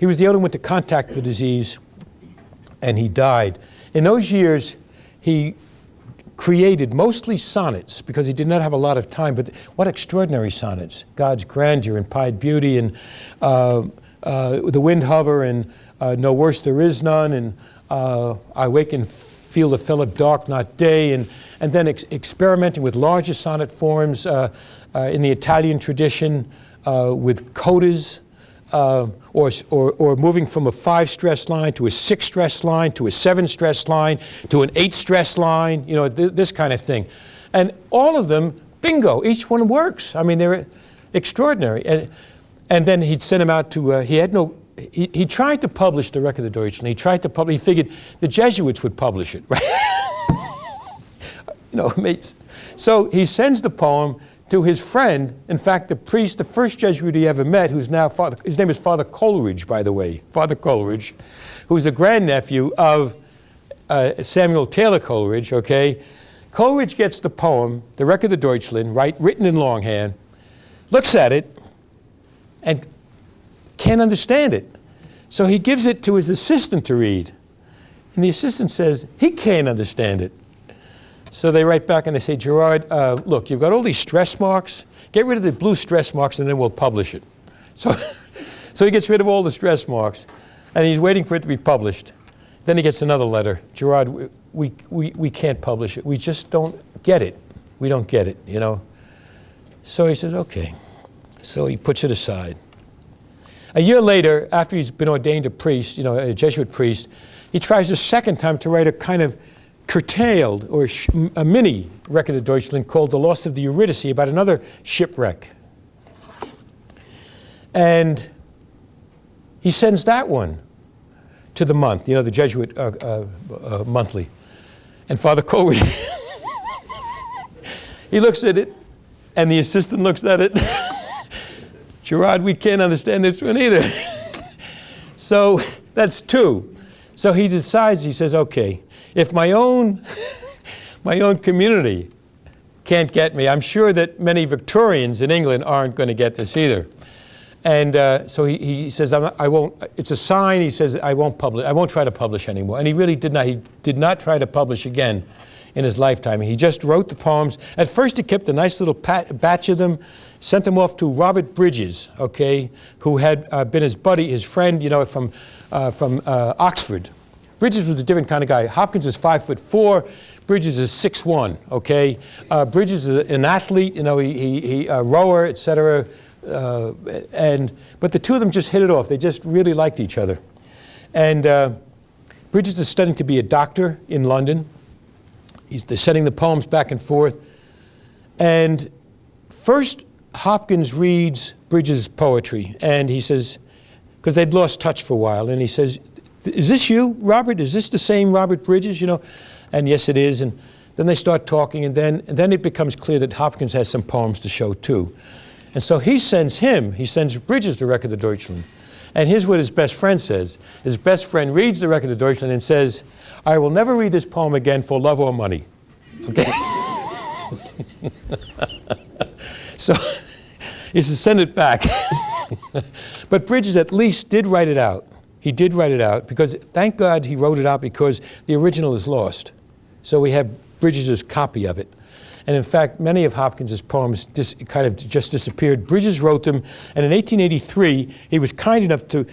he was the only one to contact the disease, and he died. In those years, he created mostly sonnets because he did not have a lot of time, but what extraordinary sonnets. God's grandeur and pied beauty and the wind hover and no worse there is none and I wake and feel the Philip dark not day and then experimenting with larger sonnet forms in the Italian tradition with codas. Or moving from a 5-stress line to a 6-stress line to a 7-stress line to an 8-stress line, this kind of thing. And all of them, bingo, each one works. I mean, they're extraordinary. And then he'd send them out to, he tried to publish The Wreck of the Deutschland. He figured the Jesuits would publish it, right? Mates. So he sends the poem to his friend, in fact, the priest, the first Jesuit he ever met, who's now his name is Father Coleridge, by the way, Father Coleridge, who's a grandnephew of Samuel Taylor Coleridge, okay? Coleridge gets the poem, The Wreck of the Deutschland, written in longhand, looks at it, and can't understand it. So he gives it to his assistant to read. And the assistant says, he can't understand it. So they write back and they say, Gerard, look, you've got all these stress marks. Get rid of the blue stress marks and then we'll publish it. So he gets rid of all the stress marks and he's waiting for it to be published. Then he gets another letter. Gerard, we can't publish it. We just don't get it. We don't get it, So he says, okay. So he puts it aside. A year later, after he's been ordained a priest, a Jesuit priest, he tries a second time to write a kind of curtailed or a mini Wreck of the Deutschland called The Loss of the Eurydice about another shipwreck. And he sends that one to the month, the Jesuit monthly. And Father Coleridge, he looks at it and the assistant looks at it. Gerard, we can't understand this one either. So that's 2. So he decides, he says, okay, if my own community can't get me, I'm sure that many Victorians in England aren't going to get this either. And so he says, I won't, it's a sign, he says, I won't try to publish anymore. And he really did not. He did not try to publish again in his lifetime. He just wrote the poems. At first he kept a nice little batch of sent them off to Robert Bridges, okay, who had been his buddy, his friend, from Oxford. Bridges was a different kind of guy. Hopkins is 5'4", Bridges is 6'1", okay? Bridges is an athlete, you know, he a rower, etc. But the two of them just hit it off. They just really liked each other. And Bridges is studying to be a doctor in London. They're sending the poems back and forth. And first, Hopkins reads Bridges' poetry, and he says, because they'd lost touch for a while, and he says, "Is this you, Robert? Is this the same Robert Bridges, you know?" And yes, it is. And then they start talking, and then it becomes clear that Hopkins has some poems to show too. And so he sends Bridges the Record of Deutschland. And here's what his best friend says. His best friend reads the Record of Deutschland and says, "I will never read this poem again for love or money." Okay? So he says, send it back. But Bridges at least did write it out. He did write it out because, thank God he wrote it out, because the original is lost. So we have Bridges' copy of it. And in fact, many of Hopkins' poems kind of just disappeared. Bridges wrote them, and in 1883, he was kind enough to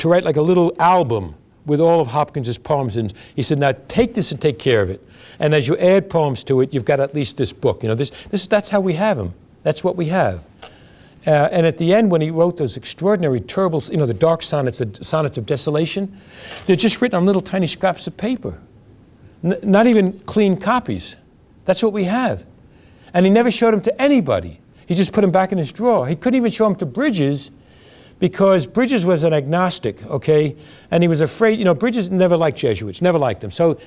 write like a little album with all of Hopkins' poems. And he said, "Now take this and take care of it. And as you add poems to it, you've got at least this book. You know, that's how we have him. That's what we have." And at the end, when he wrote those extraordinary, terrible, you know, the dark sonnets, the sonnets of desolation, they're just written on little tiny scraps of paper. Not even clean copies. That's what we have. And he never showed them to anybody. He just put them back in his drawer. He couldn't even show them to Bridges because Bridges was an agnostic, okay? And he was afraid, you know, Bridges never liked Jesuits, never liked them. So,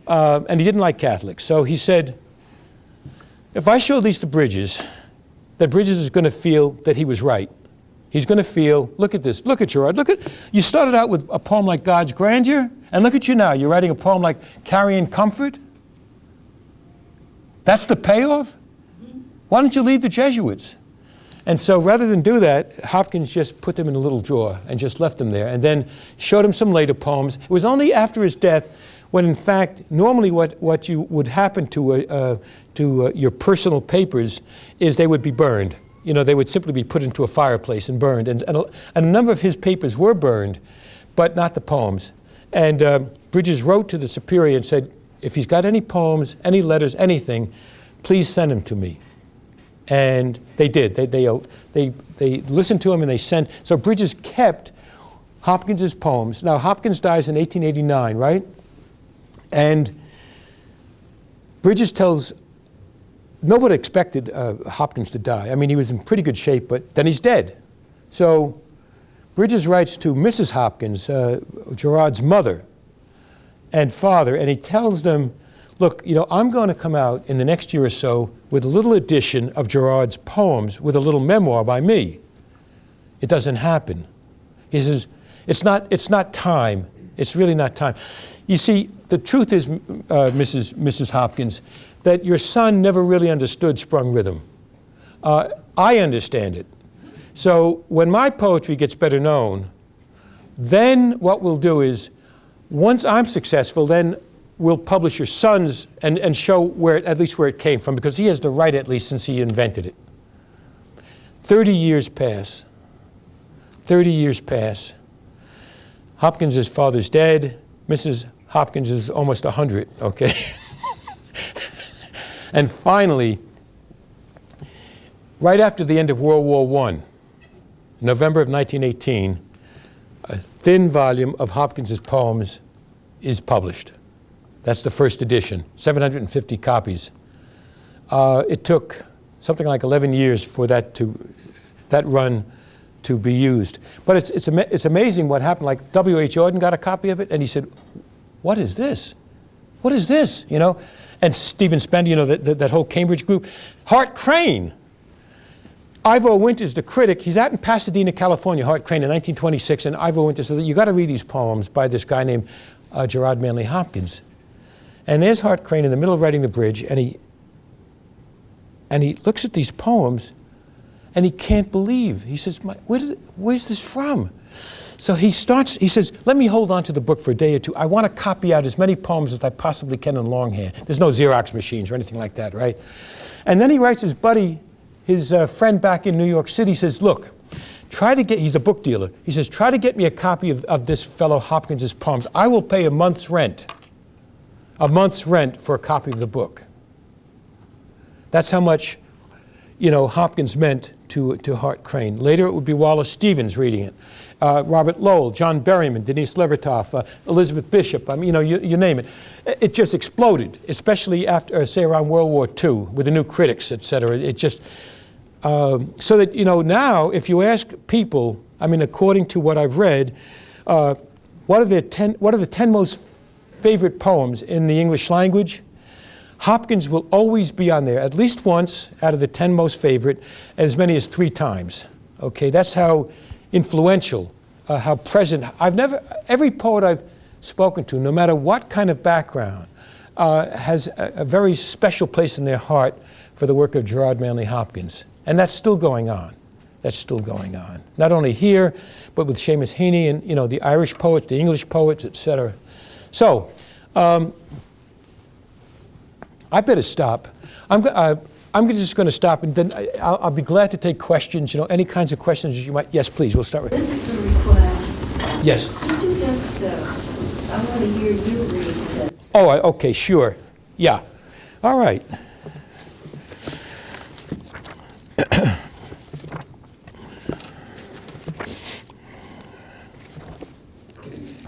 and he didn't like Catholics. So he said, if I show these to Bridges, that Bridges is going to feel that he was right. He's going to feel, look at this, look at Gerald, you started out with a poem like God's Grandeur, and look at you now, you're writing a poem like Carrying Comfort. That's the payoff? Why don't you leave the Jesuits? And so rather than do that, Hopkins just put them in a little drawer and just left them there, and then showed him some later poems. It was only after his death when, in fact, normally what you would happen to your personal papers is they would be burned. You know, they would simply be put into a fireplace and burned. And a number of his papers were burned, but not the poems. And Bridges wrote to the superior and said, if he's got any poems, any letters, anything, please send them to me. And they did. They listened to him and they sent. So Bridges kept Hopkins' poems. Now, Hopkins dies in 1889, right? And Bridges tells, nobody expected Hopkins to die. I mean, he was in pretty good shape, but then he's dead. So Bridges writes to Mrs. Hopkins, Gerard's mother and father, and he tells them, look, you know, I'm going to come out in the next year or so with a little edition of Gerard's poems with a little memoir by me. It doesn't happen. He says, it's not time. It's really not time. You see, the truth is, Mrs. Hopkins, that your son never really understood sprung rhythm. I understand it. So when my poetry gets better known, then what we'll do is, once I'm successful, then we'll publish your son's and show at least where it came from, because he has the right, at least, since he invented it. 30 years pass. 30 years pass. Hopkins' father's dead. Mrs. Hopkins is almost 100, okay? And finally, right after the end of World War I, November of 1918, a thin volume of Hopkins' poems is published. That's the first edition, 750 copies. It took something like 11 years for that run to be used. But it's amazing what happened. Like W.H. Auden got a copy of it, and he said, "What is this? What is this?" You know, and Stephen Spender, you know, that whole Cambridge group. Hart Crane. Ivor Winters, the critic, he's out in Pasadena, California, Hart Crane, in 1926, and Ivor Winters says, you got to read these poems by this guy named Gerard Manley Hopkins. And there's Hart Crane in the middle of writing The Bridge, and he looks at these poems, and he can't believe. He says, where's this from? So he says, let me hold on to the book for a day or two. I want to copy out as many poems as I possibly can in longhand. There's no Xerox machines or anything like that, right? And then he writes his buddy, his friend back in New York City, says, look, he's a book dealer. He says, try to get me a copy of this fellow Hopkins' poems. I will pay a month's rent for a copy of the book. That's how much, Hopkins meant to Hart Crane. Later it would be Wallace Stevens reading it. Robert Lowell, John Berryman, Denise Levertov, Elizabeth Bishop, you name it. It just exploded, especially after, say, around World War II, with the new critics, et cetera. It just, so that, now if you ask people, according to what I've read, what are the 10 most favorite poems in the English language? Hopkins will always be on there, at least once out of the 10 most favorite, as many as 3 times. Okay, that's how influential, how present. Every poet I've spoken to, no matter what kind of background, has a very special place in their heart for the work of Gerard Manley Hopkins. And that's still going on. That's still going on. Not only here, but with Seamus Heaney and, the Irish poets, the English poets, etc. So, I better stop. I'm just going to stop, and then I'll be glad to take questions. Any kinds of questions you might. Yes, please. We'll start with. This is a request. Yes. Could you just? I want to hear you read this. Oh, okay, sure. Yeah. All right.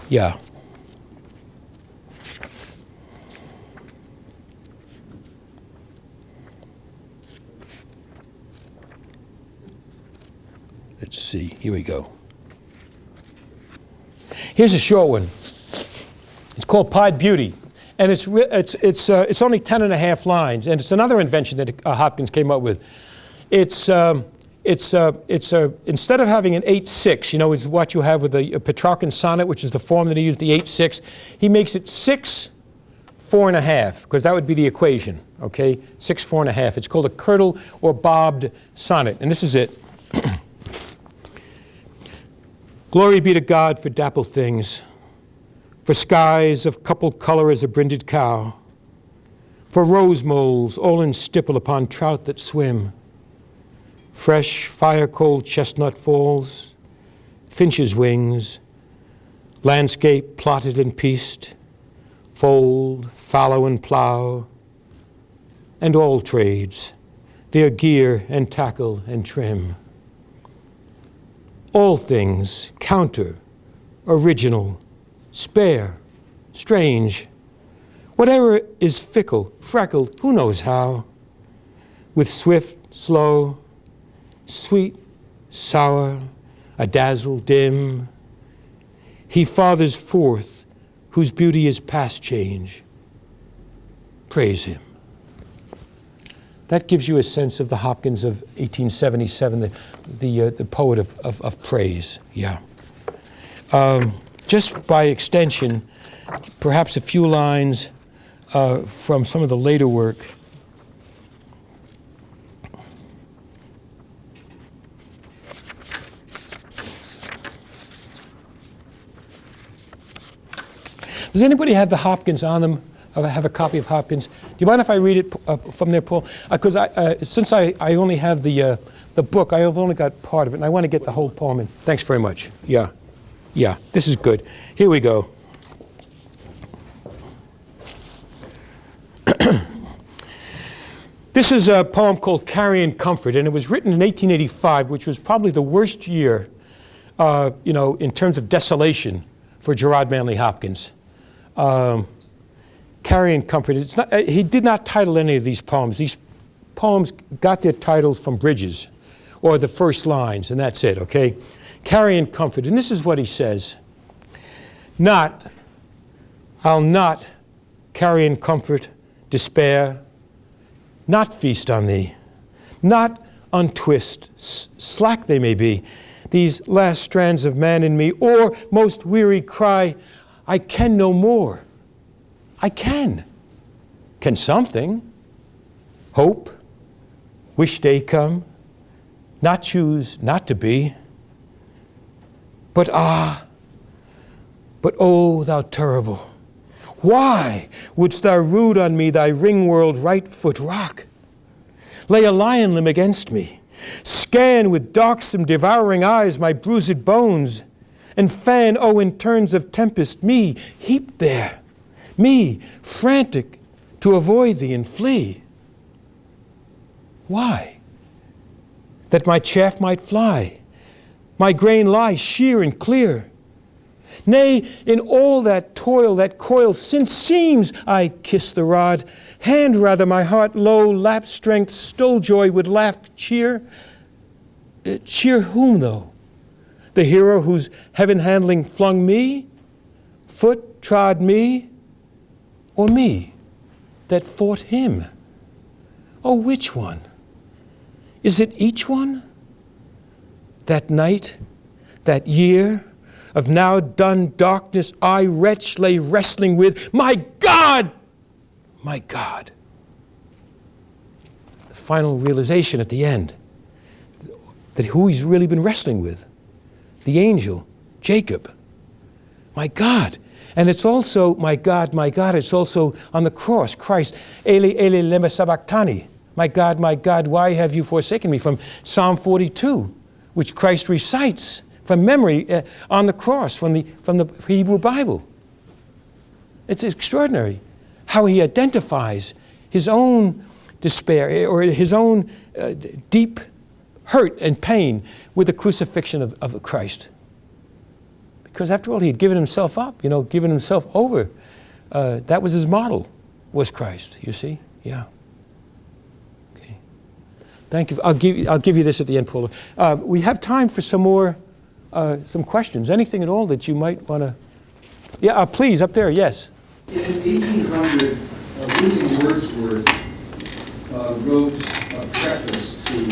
Yeah. Let's see. Here we go. Here's a short one. It's called Pied Beauty, and it's only 10 and a half lines, and it's another invention that Hopkins came up with. Instead of having an 8/6, is what you have with a Petrarchan sonnet, which is the form that he used, the 8/6. He makes it 6, 4 and a half, because that would be the equation. Okay, 6, 4 and a half. It's called a kirtle or bobbed sonnet, and this is it. Glory be to God for dapple things, for skies of coupled color as a brinded cow, for rose moles all in stipple upon trout that swim, fresh fire-cold chestnut falls, finch's wings, landscape plotted and pieced, fold, fallow and plow, and all trades, their gear and tackle and trim. All things counter, original, spare, strange, whatever is fickle, freckled, who knows how, with swift, slow, sweet, sour, a dazzle dim, he fathers forth whose beauty is past change. Praise him. That gives you a sense of the Hopkins of 1877, the poet of praise. Yeah. Just by extension, perhaps a few lines from some of the later work. Does anybody have the Hopkins on them? Have a copy of Hopkins? Do you mind if I read it from there, Paul? Because since I only have the book, I have only got part of it, and I want to get the whole poem in. Thanks very much. Yeah. Yeah, this is good. Here we go. This is a poem called Carrying Comfort, and it was written in 1885, which was probably the worst year, in terms of desolation for Gerard Manley Hopkins. Carrying Comfort. It's not, he did not title any of these poems. These poems got their titles from bridges or the first lines, and that's it, okay? Carrying Comfort. And this is what he says. I'll not carry in comfort, despair, not feast on thee, not untwist, slack they may be, these last strands of man in me, or most weary cry, I can no more. I can something, hope, wish day come, not choose not to be, but oh, thou terrible, why wouldst thou root on me thy ring-whirled right foot rock? Lay a lion limb against me, Scan with darksome, devouring eyes my bruised bones, and fan, oh, in turns of tempest, me heaped there, me frantic to avoid thee and flee. Why? That my chaff might fly, my grain lie sheer and clear. Nay, in all that toil, that coil, since seems I kiss the rod, hand rather my heart low, lap strength, stole joy, would laugh cheer. Cheer whom, though? The hero whose heaven handling flung me, foot trod me, or me that fought him? Oh, which one? Is it each one? That night, that year of now done darkness, I, wretch, lay wrestling with, my God! My God. The final realization at the end, that who he's really been wrestling with, the angel, Jacob. My God. And it's also, my God, it's also on the cross, Christ, Eli, Eli, lema sabachthani. My God, why have you forsaken me? From Psalm 42, which Christ recites from memory on the cross from the Hebrew Bible. It's extraordinary how he identifies his own despair or his own deep hurt and pain with the crucifixion of Christ. Because after all, he had given himself up, given himself over. That was his model, was Christ, you see? Yeah. Okay. Thank you. I'll give you this at the end, Paula. We have time for some questions. Anything at all that you might want to... Yeah, please, up there, yes. In 1800, William Wordsworth wrote a preface to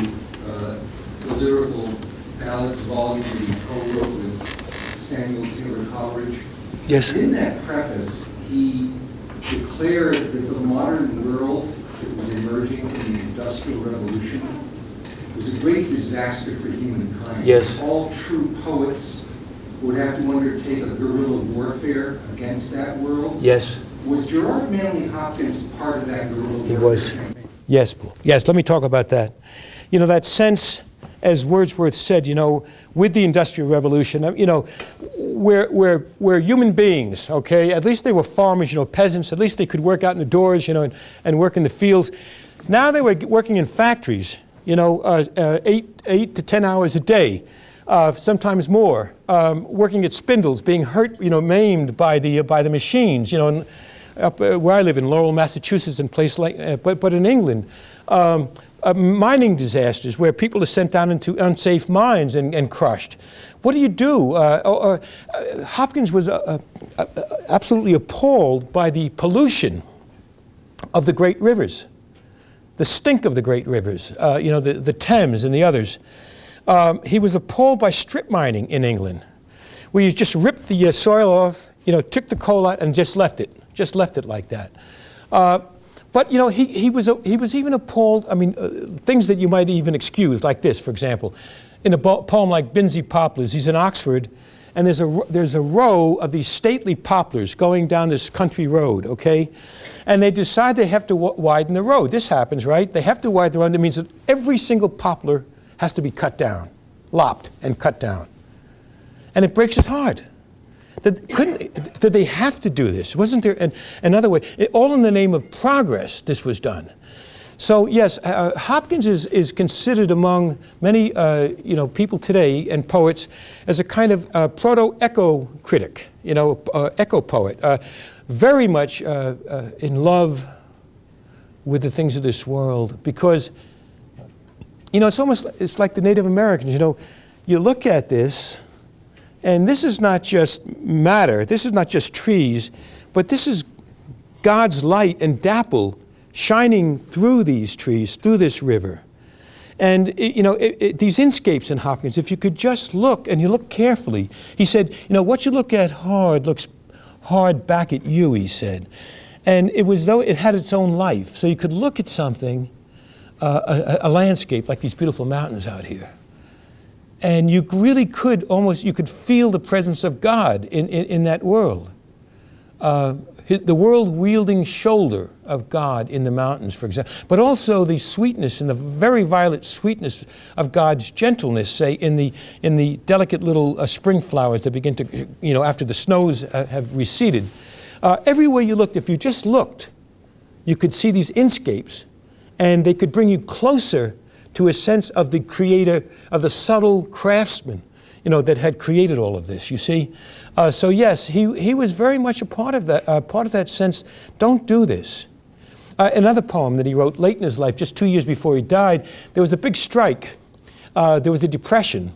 the lyrical ballads volume that he co-wrote with Samuel Taylor Coleridge. Yes. In that preface, he declared that the modern world that was emerging in the Industrial Revolution was a great disaster for humankind. Yes. All true poets would have to undertake a guerrilla warfare against that world. Yes. Was Gerald Manley Hopkins part of that guerrilla warfare? He was. Campaign? Yes, Paul. Yes, let me talk about that. That sense, as Wordsworth said, with the Industrial Revolution, we're human beings, okay? At least they were farmers, peasants. At least they could work out in the doors, and work in the fields. Now they were working in factories, 8 to 10 hours a day, sometimes more, working at spindles, being hurt, maimed by the machines, up where I live in Laurel, Massachusetts, and place like, but in England. Mining disasters where people are sent down into unsafe mines and crushed. What do you do? Hopkins was absolutely appalled by the pollution of the great rivers, the stink of the great rivers, the Thames and the others. He was appalled by strip mining in England, where you just ripped the soil off, took the coal out and just left it like that. But he was even appalled. Things that you might even excuse, like this, for example, in a poem like Binsey Poplars. He's in Oxford, and there's a row of these stately poplars going down this country road. Okay, and they decide they have to widen the road. This happens, right? They have to widen the road. That means that every single poplar has to be cut down, lopped and cut down, and it breaks his heart. Did they have to do this? Wasn't there another way? All in the name of progress, this was done. So yes, Hopkins is considered among many people today and poets as a kind of proto-echo critic, echo poet, very much in love with the things of this world, because it's like the Native Americans. You look at this. And this is not just matter, this is not just trees, but this is God's light and dapple shining through these trees, through this river. And these inscapes in Hopkins, if you could just look, and you look carefully, he said, what you look at hard looks hard back at you, he said. And it was though it had its own life. So you could look at something, a landscape like these beautiful mountains out here. And you really could you could feel the presence of God in that world. the world-wielding shoulder of God in the mountains, for example, but also the sweetness and the very violet sweetness of God's gentleness, say, in the delicate little spring flowers that begin to, after the snows have receded. Everywhere you looked, if you just looked, you could see these inscapes, and they could bring you closer to a sense of the creator, of the subtle craftsman, that had created all of this, you see. So yes, he was very much a part of that sense. Don't do this. Another poem that he wrote late in his life, just 2 years before he died, there was a big strike. There was a depression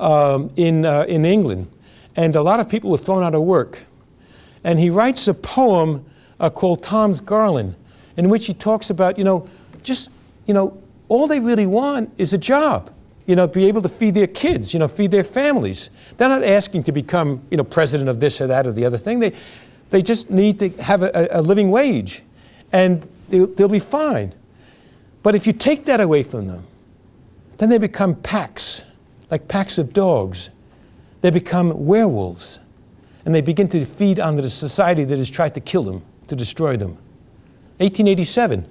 in England, and a lot of people were thrown out of work. And he writes a poem called Tom's Garland, in which he talks about, all they really want is a job. Be able to feed their kids, feed their families. They're not asking to become, president of this or that or the other thing. They just need to have a living wage, and they'll be fine. But if you take that away from them, then they become packs, like packs of dogs. They become werewolves, and they begin to feed on the society that has tried to kill them, to destroy them. 1887,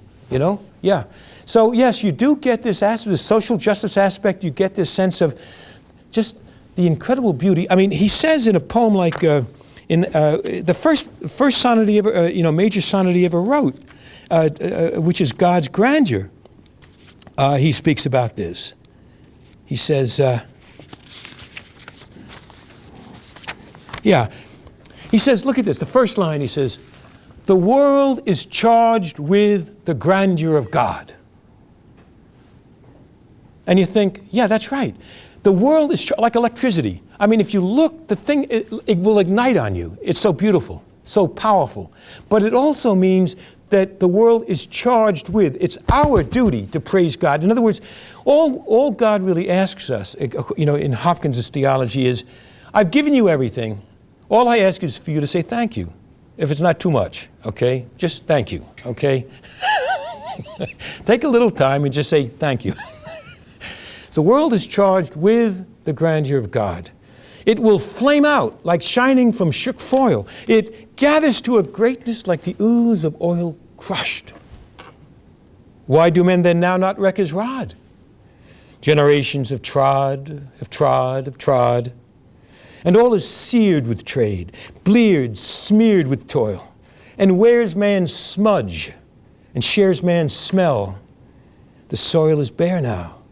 yeah. So yes, you do get this aspect, the social justice aspect. You get this sense of just the incredible beauty. I mean, he says in a poem like in the first sonnet he ever, major sonnet he ever wrote, which is God's grandeur. He speaks about this. He says, he says, look at this. The first line, he says, "The world is charged with the grandeur of God." And you think, yeah, that's right. The world is like electricity. I mean, if you look, the thing, it will ignite on you. It's so beautiful, so powerful. But it also means that the world is charged with, it's our duty to praise God. In other words, all God really asks us, in Hopkins' theology is, I've given you everything. All I ask is for you to say thank you. If it's not too much, okay? Just thank you, okay? Take a little time and just say thank you. The world is charged with the grandeur of God. It will flame out like shining from shook foil. It gathers to a greatness like the ooze of oil crushed. Why do men then now not reck his rod? Generations have trod, and all is seared with trade, bleared, smeared with toil, and wears man's smudge and shares man's smell. The soil is bare now,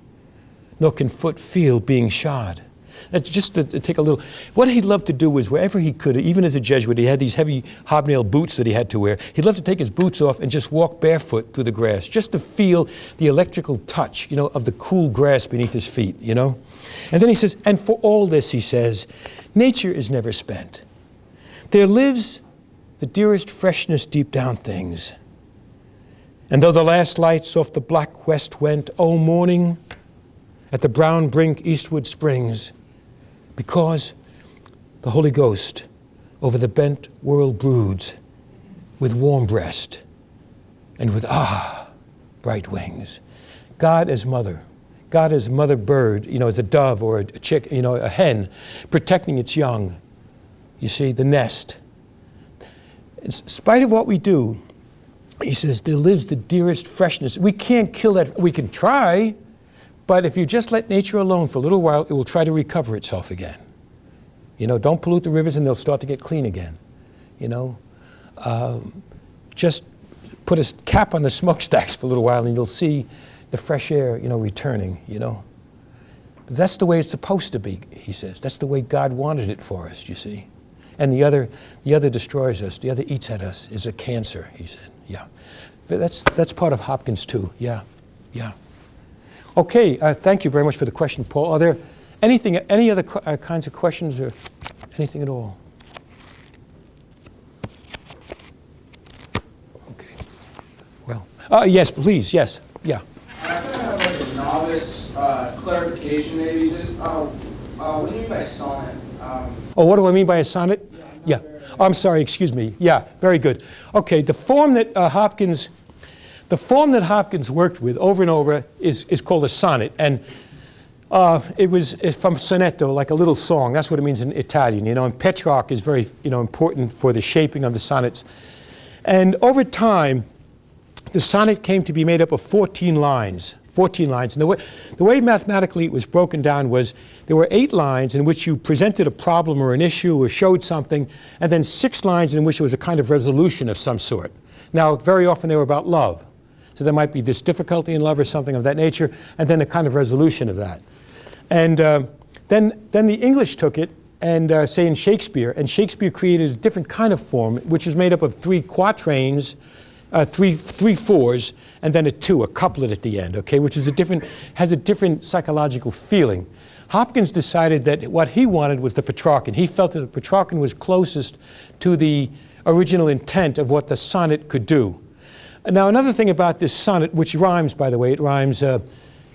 nor can foot feel being shod. That's just to take a little. What he'd love to do was wherever he could, even as a Jesuit, he had these heavy hobnail boots that he had to wear. He'd love to take his boots off and just walk barefoot through the grass, just to feel the electrical touch, of the cool grass beneath his feet, And then he says, and for all this, he says, nature is never spent. There lives the dearest freshness deep down things. And though the last lights off the black west went, oh, morning, at the brown brink eastward springs, because the Holy Ghost over the bent world broods with warm breast and with bright wings. God as mother bird, as a dove or a chick, a hen, protecting its young. You see, the nest. In spite of what we do, he says, there lives the dearest freshness. We can't kill that. We can try. But if you just let nature alone for a little while, it will try to recover itself again. Don't pollute the rivers and they'll start to get clean again. Just put a cap on the smokestacks for a little while and you'll see the fresh air, returning, But that's the way it's supposed to be, he says. That's the way God wanted it for us, you see. And the other destroys us. The other eats at us is a cancer, he said. Yeah. That's part of Hopkins too. Yeah. Okay, thank you very much for the question, Paul. Are there any other kinds of questions or anything at all? Okay. Well, yes, please, yes, yeah. I kind of have like a novice clarification, maybe. Just what do you mean by sonnet? What do I mean by a sonnet? Yeah. I'm sorry, excuse me. Yeah, very good. Okay, the form that Hopkins worked with over and over is called a sonnet. And It's from sonetto, like a little song. That's what it means in Italian, you know, and Petrarch is very, you know, important for the shaping of the sonnets. And over time, the sonnet came to be made up of 14 lines. 14 lines. And the way mathematically it was broken down was there were 8 lines in which you presented a problem or an issue or showed something, and then 6 lines in which there was a kind of resolution of some sort. Now, very often they were about love. So there might be this difficulty in love or something of that nature, and then a kind of resolution of that. And then the English took it, and say in Shakespeare, and Shakespeare created a different kind of form, which is made up of 3 quatrains, three fours, and then a 2, a couplet at the end, okay, which is has a different psychological feeling. Hopkins decided that what he wanted was the Petrarchan. He felt that the Petrarchan was closest to the original intent of what the sonnet could do. Now, another thing about this sonnet, which rhymes, by the way, it rhymes A,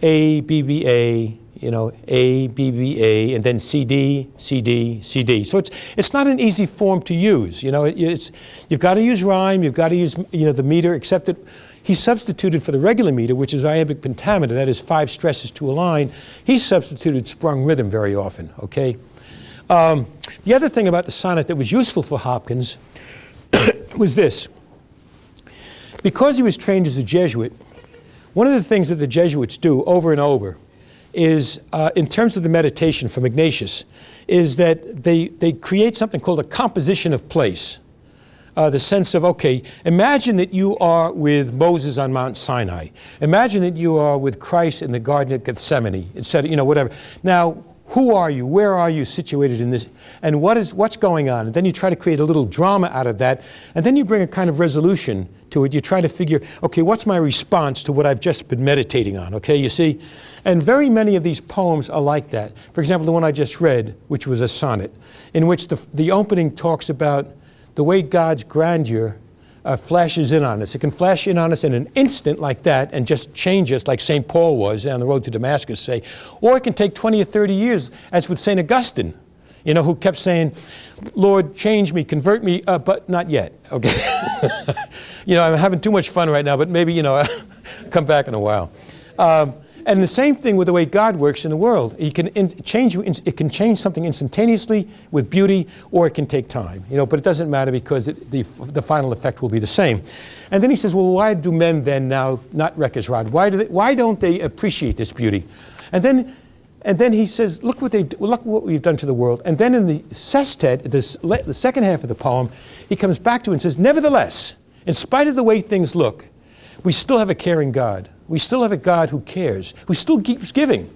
B, B, A, you know, A, B, B, A, and then C, D, C, D, C, D. So it's not an easy form to use. You know, you've got to use rhyme, you've got to use, you know, the meter, except that he substituted for the regular meter, which is iambic pentameter, that is 5 stresses to a line, he substituted sprung rhythm very often, okay? The other thing about the sonnet that was useful for Hopkins was this. Because he was trained as a Jesuit, one of the things that the Jesuits do over and over is, in terms of the meditation from Ignatius, is that they create something called a composition of place. The sense of, okay, imagine that you are with Moses on Mount Sinai. Imagine that you are with Christ in the Garden of Gethsemane, etc., you know, whatever. Now, who are you? Where are you situated in this? And what's going on? And then you try to create a little drama out of that, and then you bring a kind of resolution to it. You try to figure, okay, what's my response to what I've just been meditating on, okay, you see? And very many of these poems are like that. For example, the one I just read, which was a sonnet, in which the opening talks about the way God's grandeur flashes in on us. It can flash in on us in an instant like that and just change us like St. Paul was on the road to Damascus, say. Or it can take 20 or 30 years, as with St. Augustine, you know, who kept saying, Lord, change me, convert me, but not yet, okay? You know, I'm having too much fun right now, but maybe, you know, I'll come back in a while. And the same thing with the way God works in the world. He can change you. It can change something instantaneously with beauty, or it can take time. You know, but it doesn't matter because the final effect will be the same. And then he says, well, why do men then now not reck his rod? Why don't they appreciate this beauty? And then he says, look what we've done to the world. And then in the sestet, the second half of the poem, he comes back to it and says, nevertheless, in spite of the way things look, we still have a caring God. We still have a God who cares, who still keeps giving,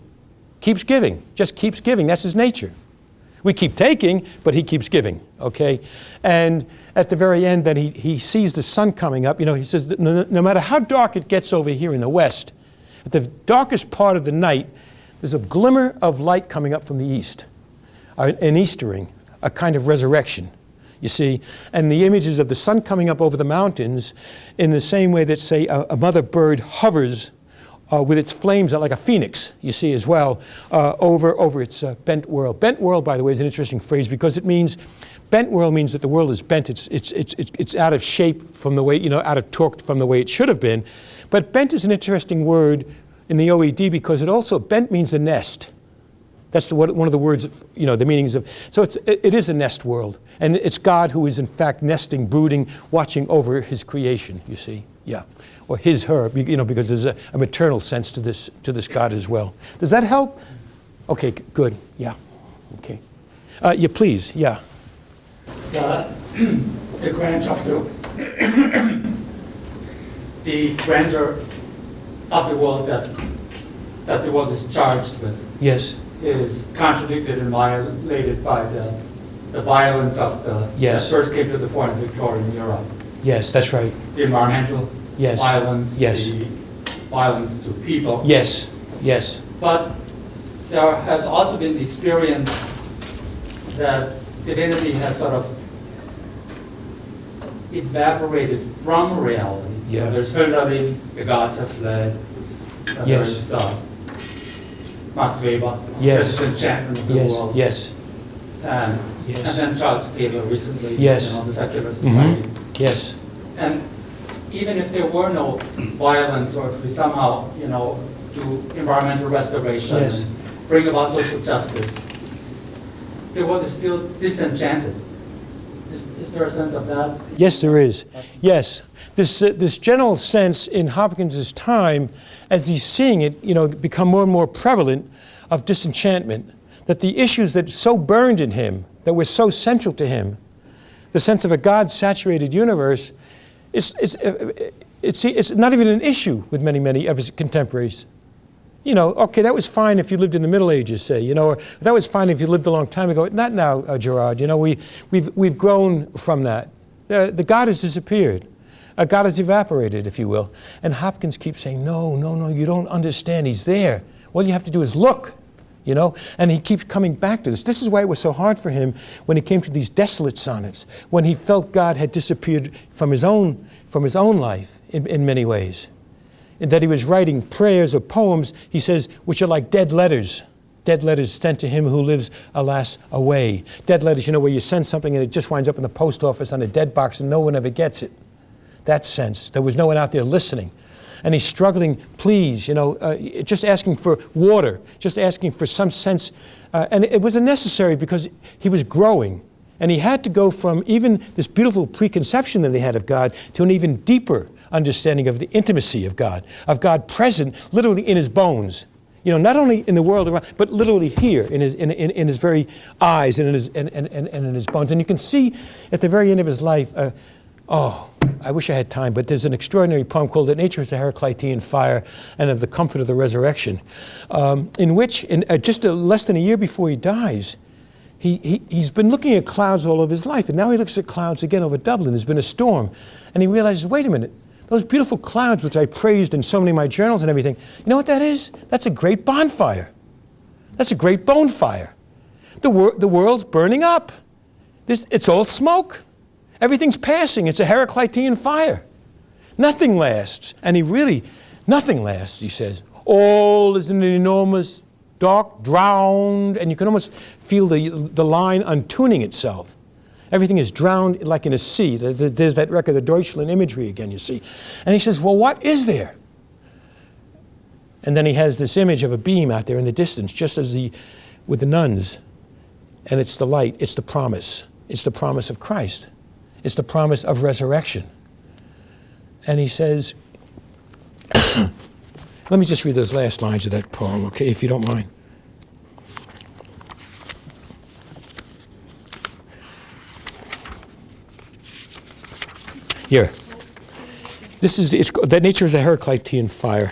just keeps giving. That's his nature. We keep taking, but he keeps giving, okay? And at the very end, then he sees the sun coming up. You know, he says that no matter how dark it gets over here in the west, at the darkest part of the night, there's a glimmer of light coming up from the east, an Eastering, a kind of resurrection. You see, and the images of the sun coming up over the mountains in the same way that, say, a mother bird hovers with its flames like a phoenix, you see, as well, over its bent world. Bent world, by the way, is an interesting phrase because it means, bent world means that the world is bent. It's out of shape from the way, you know, out of torque from the way it should have been. But bent is an interesting word in the OED because it also, bent means a nest. That's one of the words, you know, the meanings of. So it is a nest world. And it's God who is in fact nesting, brooding, watching over his creation, you see. Yeah. Or his, her, you know, because there's a maternal sense to this God as well. Does that help? Okay, good. Yeah. Okay. Yeah, please. Yeah. The grandeur of the grandeur of the world that the world is charged with. Yes. Is contradicted and violated by the violence of yes. that first came to the fore in Victorian Europe. Yes, that's right. The environmental yes. violence, yes. the violence to people. Yes, yes. But there has also been the experience that divinity has sort of evaporated from reality. Yeah. There's Hölderlin, the gods have fled. Yes. There's Max Weber, yes. the enchantment of the yes. world. Yes. And then Charles Taylor recently, yes. you know, the Secular Society. Mm-hmm. Yes. And even if there were no violence, or if we somehow, you know, do environmental restoration, yes. bring about social justice, they were still disenchanted. Is there a sense of that? Yes, there is. Yes. This general sense in Hopkins' time, as he's seeing it, become more and more prevalent, of disenchantment, that the issues that so burned in him, that were so central to him, the sense of a God-saturated universe, it's not even an issue with many of his contemporaries. Okay, that was fine if you lived in the Middle Ages, say, or that was fine if you lived a long time ago. Not now, Gerard. We've grown from that. The God has disappeared. God has evaporated, if you will. And Hopkins keeps saying, no, you don't understand. He's there. All you have to do is look, And he keeps coming back to this. This is why it was so hard for him when he came to these desolate sonnets, when he felt God had disappeared from his own life in many ways. And that he was writing prayers or poems, he says, which are like dead letters sent to him who lives, alas, away. Dead letters, where you send something and it just winds up in the post office on a dead box and no one ever gets it. That sense. There was no one out there listening. And he's struggling, please, just asking for water, just asking for some sense. And it wasn't necessary because he was growing. And he had to go from even this beautiful preconception that he had of God to an even deeper understanding of the intimacy of God present literally in his bones. Not only in the world around, but literally here in his very eyes and in his bones. And you can see at the very end of his life, I wish I had time, but there's an extraordinary poem called "The Nature is the Heraclitean Fire and of the Comfort of the Resurrection," in which, just less than a year before he dies, he's been looking at clouds all of his life, and now he looks at clouds again over Dublin. There's been a storm, and he realizes, wait a minute, those beautiful clouds which I praised in so many of my journals and everything, you know what that is? That's a great bonfire. That's a great bonfire. The world's burning up. It's all smoke. Everything's passing. It's a Heraclitean fire. Nothing lasts. And nothing lasts, he says. All is in an enormous, dark, drowned, and you can almost feel the line untuning itself. Everything is drowned like in a sea. There's that record of Deutschland imagery again, you see. And he says, well, what is there? And then he has this image of a beam out there in the distance, just as with the nuns. And it's the light, it's the promise. It's the promise of Christ. It's the promise of resurrection. And he says, let me just read those last lines of that poem, okay, if you don't mind. Here. That nature is a Heraclitean fire.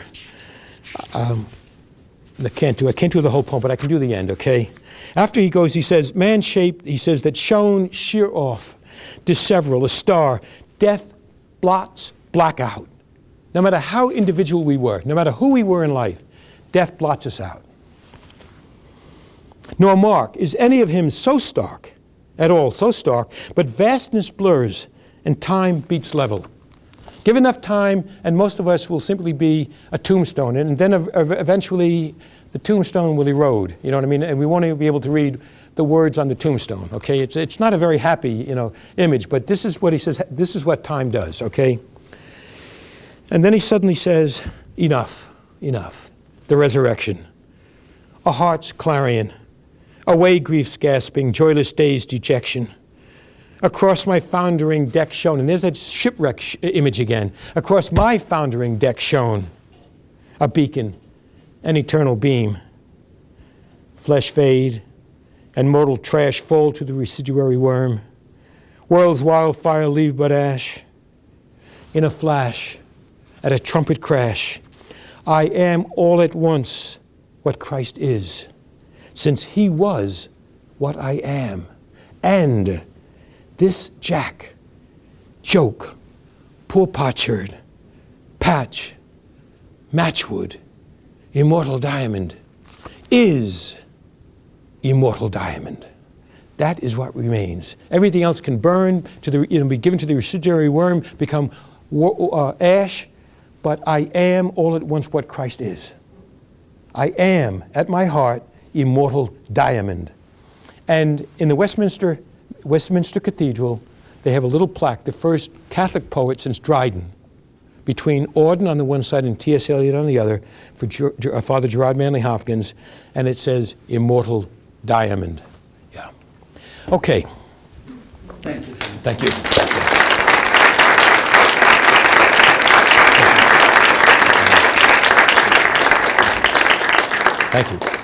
I can't do the whole poem, but I can do the end, okay? After he goes, he says, man-shaped, he says, that shone sheer off, disseveral, a star, death blots black out. No matter how individual we were, no matter who we were in life, death blots us out. Nor mark is any of him so stark, at all so stark, but vastness blurs and time beats level. Give enough time and most of us will simply be a tombstone, and then eventually the tombstone will erode, you know what I mean? And we won't even be able to read the words on the tombstone, okay? It's not a very happy, image, but this is what he says, this is what time does, okay? And then he suddenly says, enough, the resurrection. A heart's clarion, away grief's gasping, joyless day's dejection. Across my foundering deck shone, and there's that shipwreck image again. Across my foundering deck shone a beacon, an eternal beam. Flesh fade, and mortal trash fall to the residuary worm. World's wildfire leave but ash. In a flash, at a trumpet crash, I am all at once what Christ is, since he was what I am. And this Jack, joke, poor potsherd, patch, matchwood, immortal diamond, is immortal diamond. That is what remains. Everything else can burn, be given to the residuary worm, become ash, but I am all at once what Christ is. I am, at my heart, immortal diamond. And in the Westminster Cathedral, they have a little plaque, the first Catholic poet since Dryden, between Auden on the one side and T.S. Eliot on the other for Father Gerard Manley Hopkins, and it says Immortal Diamond. Yeah. Okay. Thank you. Thank you. Thank you.